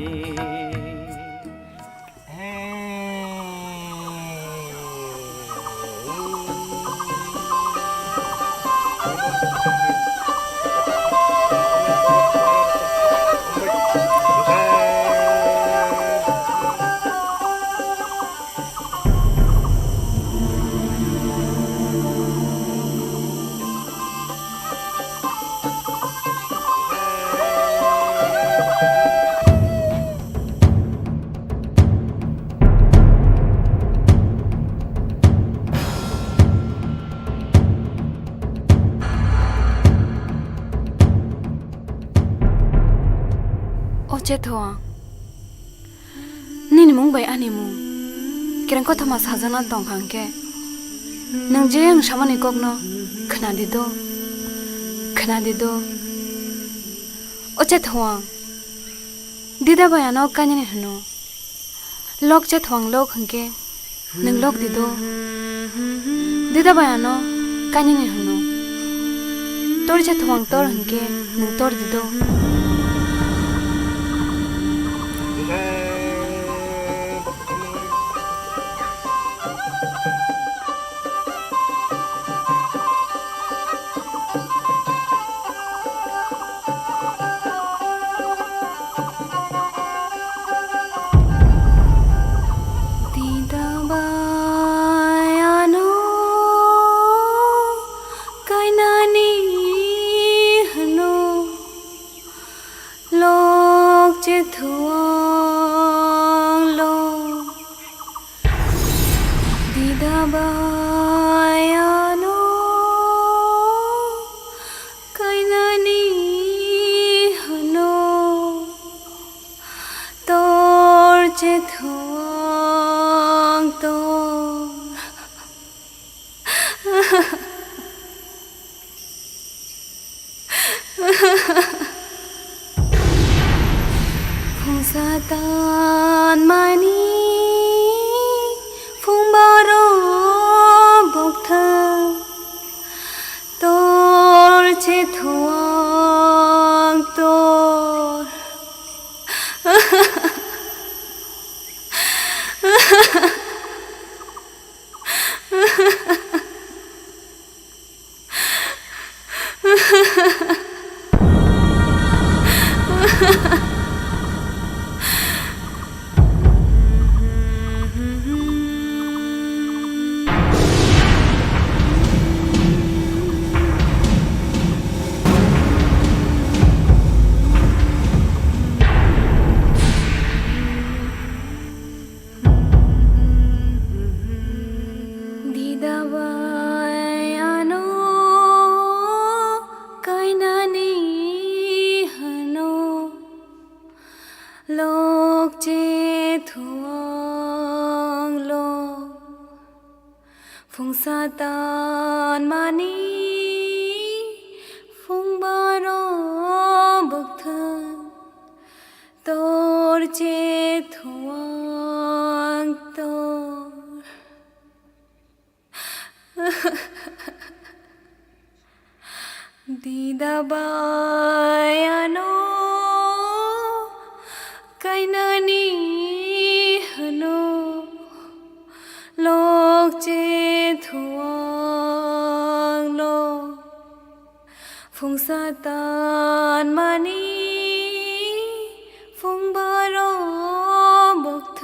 Oche thoa nini mung bai ani mung kirang ko thama sajana tong hangke nang je ang samani kokno khana dido oche thoa dida bai ano kanyani hno lok che thwang lok hangke nang lok dido dida bai ano kanyani hno tor che thwang tor hangke nang tor dido 풍사단 많이 풍바로 복터 돌체 토왕 돌 디다바야노 까이나니 하노 록제 토왕로 풍사단 많이 풍바로 복터 돌제 토왕 돌 디다바야노 까이나니 하노 록제 토왕로 풍사단 많이 풍바로 복터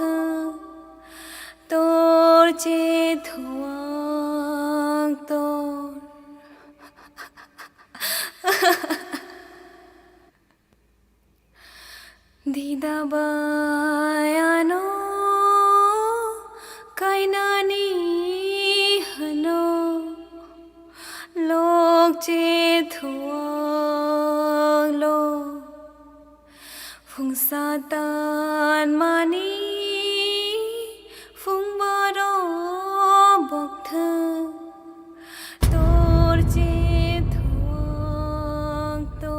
돌제 토왕 돌 디다바야노 까이나니 하노 록제 토왕로 풍사단 많이 풍바로 복터 돌제 토왕 돌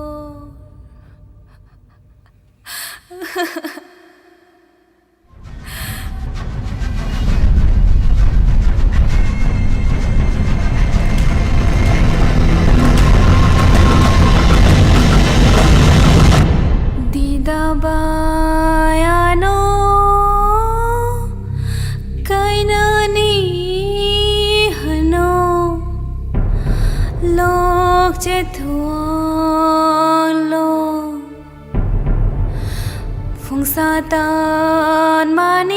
디다바야노 까이나니 하노 록제 토왕로 풍사단 많이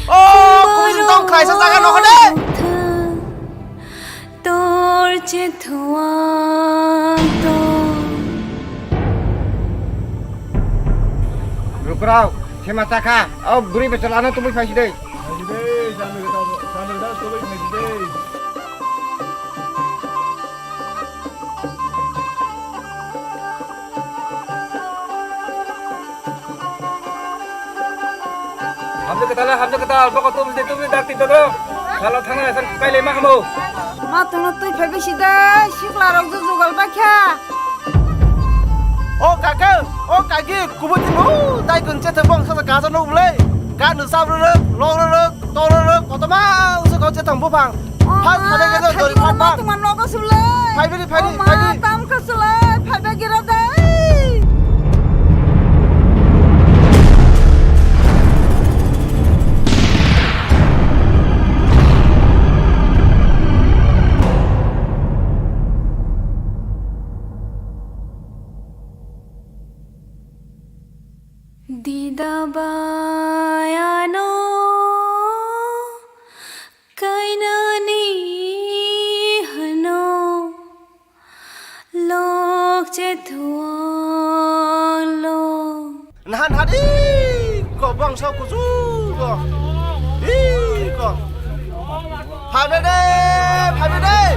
구분동 가이사 사가 너네 돌제 토왕 돌 Rukrau, Semataka, oh beri pecelana tuh pasti deh. Hamza ketal, pokok tuh dak tin dong. Kalau thangna san kai le ma kamu. মা তোমার তুই ভেবেছি দে শিখলা রক জুগাল বাখ্যা Oh kakak, oh kaki, kubur timu, tay kunci terbang sama kaza nung mulai. Kan nusa beruruk, long beruruk, tol beruruk, kota mah usah kau cetang bupang. Pas ada kita dari mana? তোমার নগ সুলে Pai beri, pai beri, মা pai beri. তাম কসলে ফাইবে গিরা দে 디다바야노 까이나니 하노 록제 토왕로 Nahan hadi, kau bang sau kuzu, kau. Kau. Pai beri deh.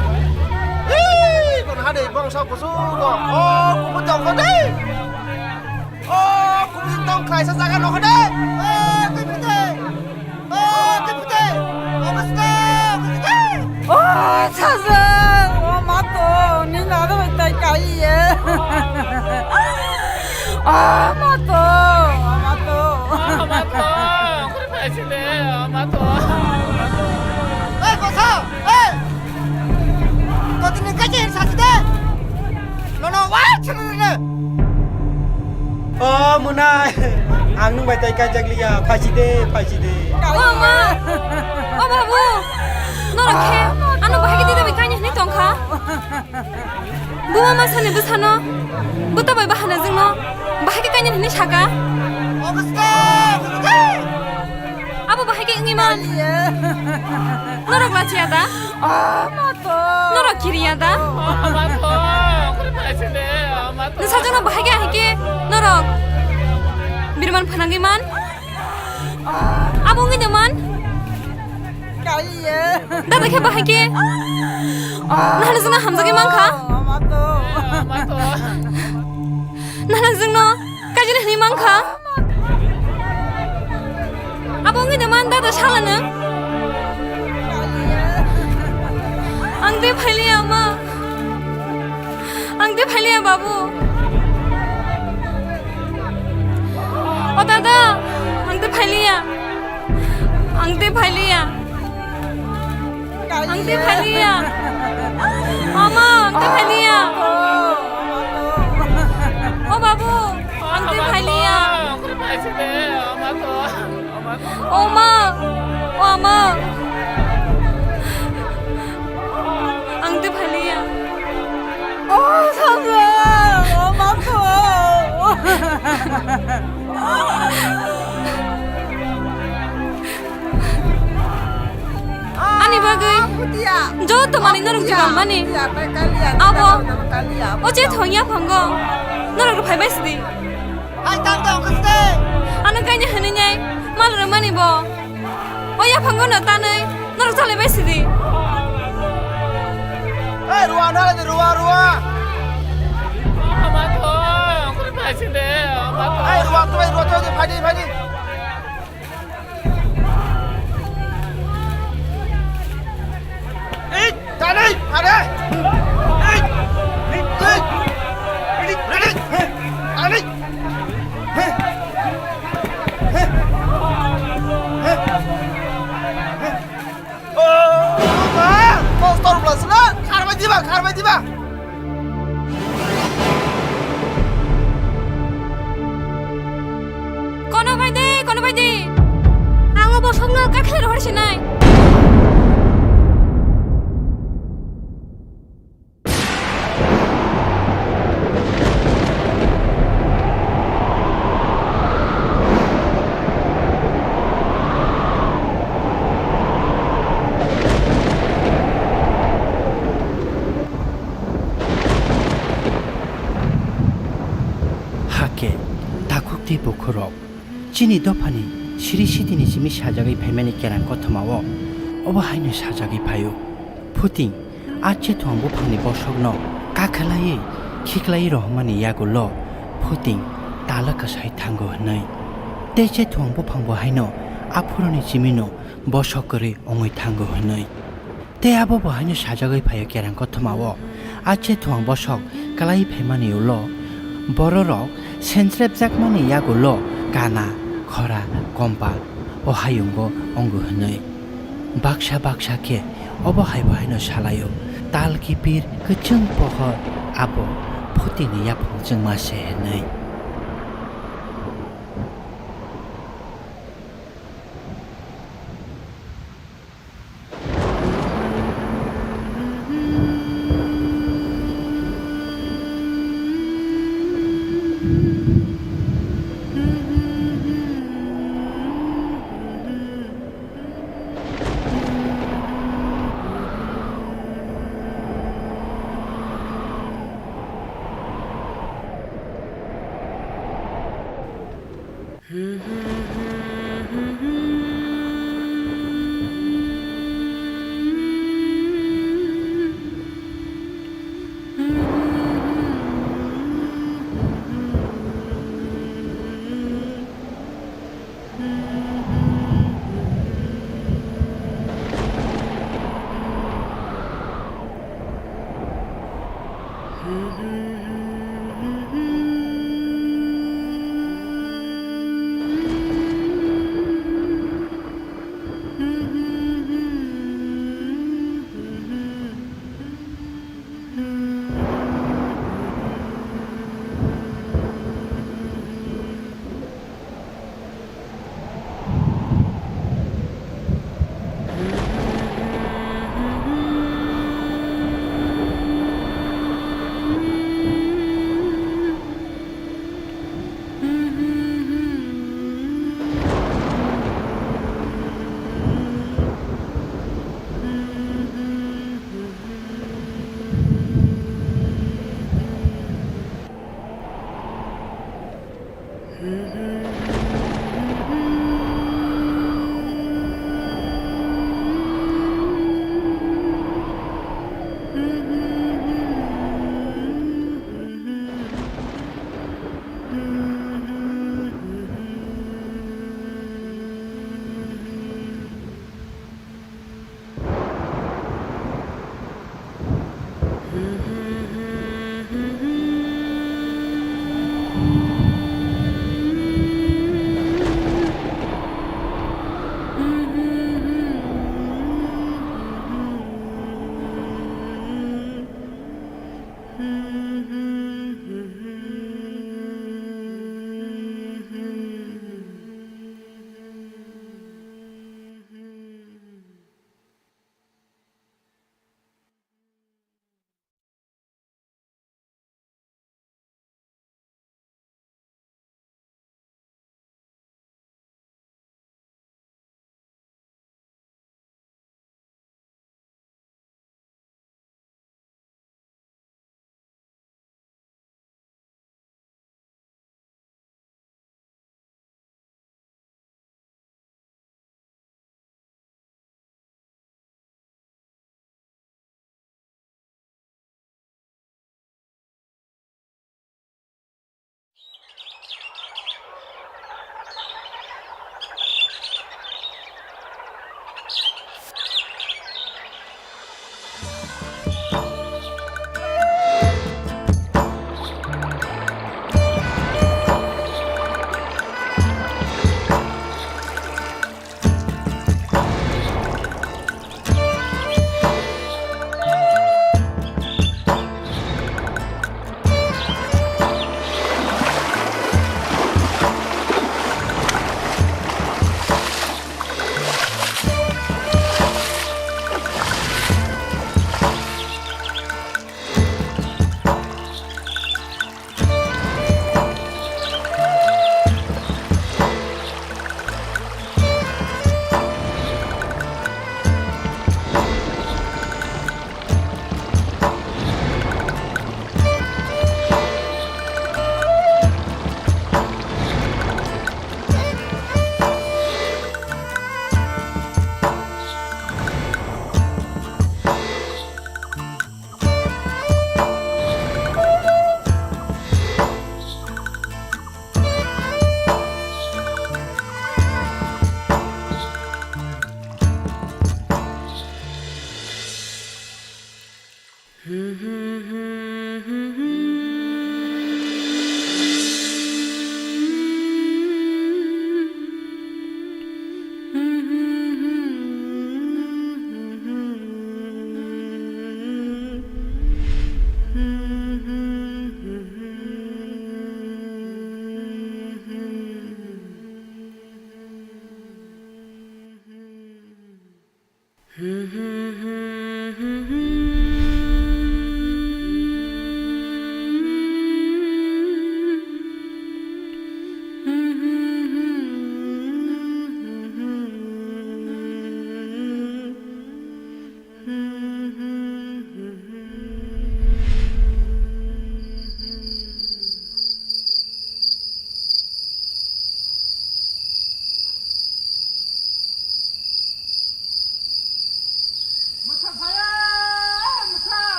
Kau hadi bang sau kuzu, kau. Oh, kubur tong kau deh. Oh, kubur tong kaisa saga nung kau deh. Kau putih. Kau putih. Oh, putih. 오 차선 오 맞도 니 나도 이따 까이 그래 봐야지네 마토 에이 고사 에이 너희들까지 사시대 너는 와 치르네 Muna ang nung bay tay ka jaglia phaside 엄마 바보 너렇게 안 오고 하게 되다 왜 까냐 니 똥카 부마마 사네 부사노 부터 봐 하나 증노 바하게 까냐 니 샤가 아부 바하게 응이만 너랑 라치야다 너랑 길이야다 마토 그래 봐야지네 마토 너 사전은 바하게 하게 너랑 미르만 파나기만 아봉이 너만 나도 개 바하게 나는 증나 함정이만 가 마토 나는 증너 까지는 니만 가 아봉이 너만 나도 샬라는 앙대 팔리야 엄마 앙대 팔리야 바보 다다 앙대 팔리야 앙대 팔리야 앙대 팔리야 엄마 앙대 팔리야 바보 앙대 팔리야 그래 봐야지네 마토 엄마 앙대 팔리야 상아 마토 아니 바그 저또 많이 너랑 지금 많이 아버 어제 통이야 방거 너랑 발발스디 아이 땅땅 그스대 아는 까냐 하느냐 말을 많이 보 어야 방거 너따네 너랑 잘해 발스디 에이 루아 나라지 루아 마토 그래 봐야지네 마토 에이 루아 저기 파디 에이 자네 파디 가르마 디바 কোনো ভাই দে আঙো বসং না কাখলে রহছি নাই 다국대 보크로 진이 도파니 시리시디니 지미 사자기 배면이 깨란 것마워 어버하이는 사자기 봐요 푸팅 아체 통보 방니 버석노 까클라이 키클라이 로마니 야골로 푸팅 달라카 사이 탕고 하나이 대체 통보 방보 하이노 앞으로니 지미노 버석거리 옹의 탕고 하나이 대 아버버 하이는 사자기 봐요 깨란 것마워 아체 통보 버석 깔라이 배만이 올로 버러럭 센트랩 작만이 야골로 가나 খরা কম্পা ও হাইঙ্গ অঙ্গ হনৈ বাক্সাকে অবহাই বহাইন সালাयो ताल किपिर कचों पहर आबो फुतिनि याफंजों मासे हनै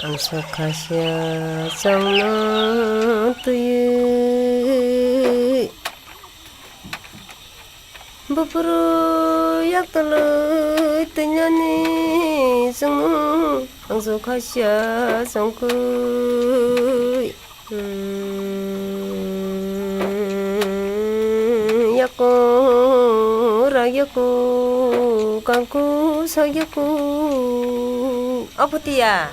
앙석하시야 정노 뜨이 부푸르 약돌로 뜨냐니 정노 앙석하시야 정그 약고 라약고 깡고 사약고 아프티야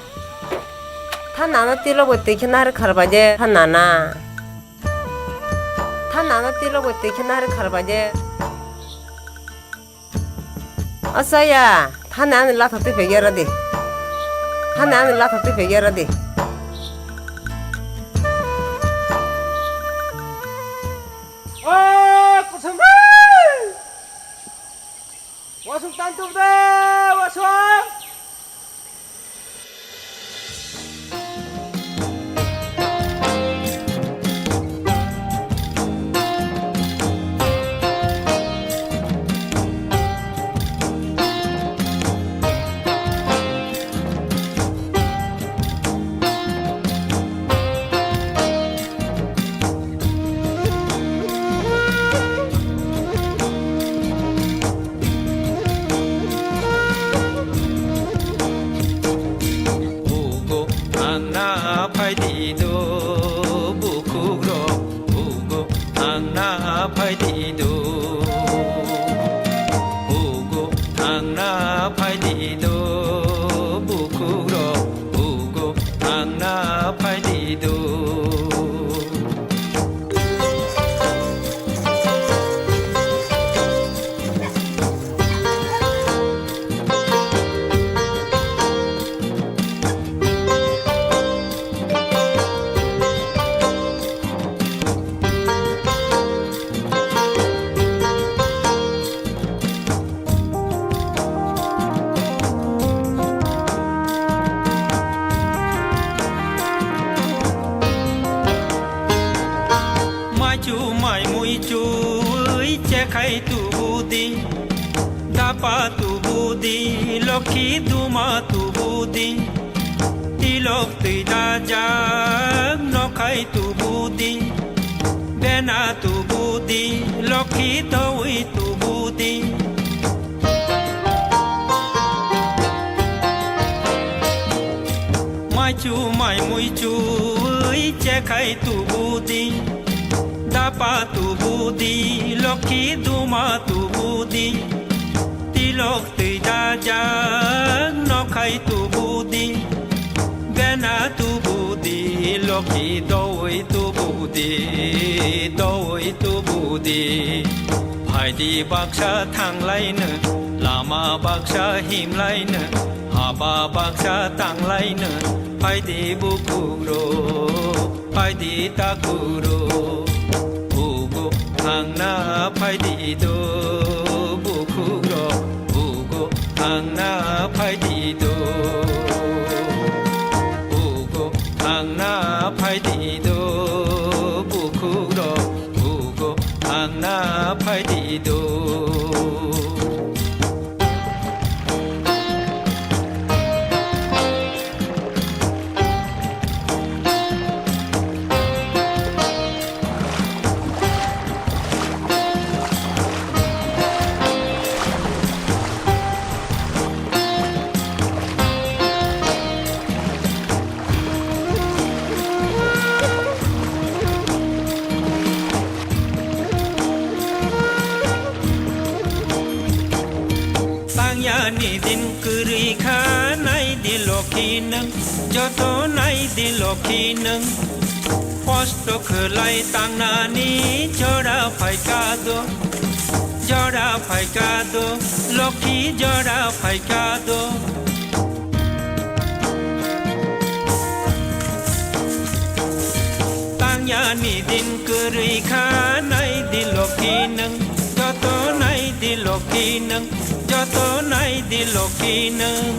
타 나나 띠러고 때 키나를 카르바제 타 나나 띠러고 때 키나를 카르바제 아싸야 타 나는 라타트 베게라디 고생들 와서 딴쪽대 와서 Dapa tu budi, lokhi duma tu budi, tilok tui dajak, nokai tu budi, bena tu budi, lokhi tawi tu budi. Mai chu mai mui chu, che khai tu budi, dapa tu budi, lokhi duma tu budi. Tilok tui dajak nokai tu budi bena tu budi lokhi doi tu budi Phai di baksha thang lai ne lama baksha him lai ne haba baksha tang lai ne phai di bukuro phai di takuro ugo thang na phai di do bukuro Angna phai di do ugo angna phai di do bukuro ugo angna phai di do Ni din kuri kha nai di lokhi nang joto nai di lokhi nang posto khlai tang na ni jora phai ka do lokhi jora phai ka do tang ya ni din kuri kha nai di lokhi nang joto nai di lokhi nang Joto nai di lokhi nang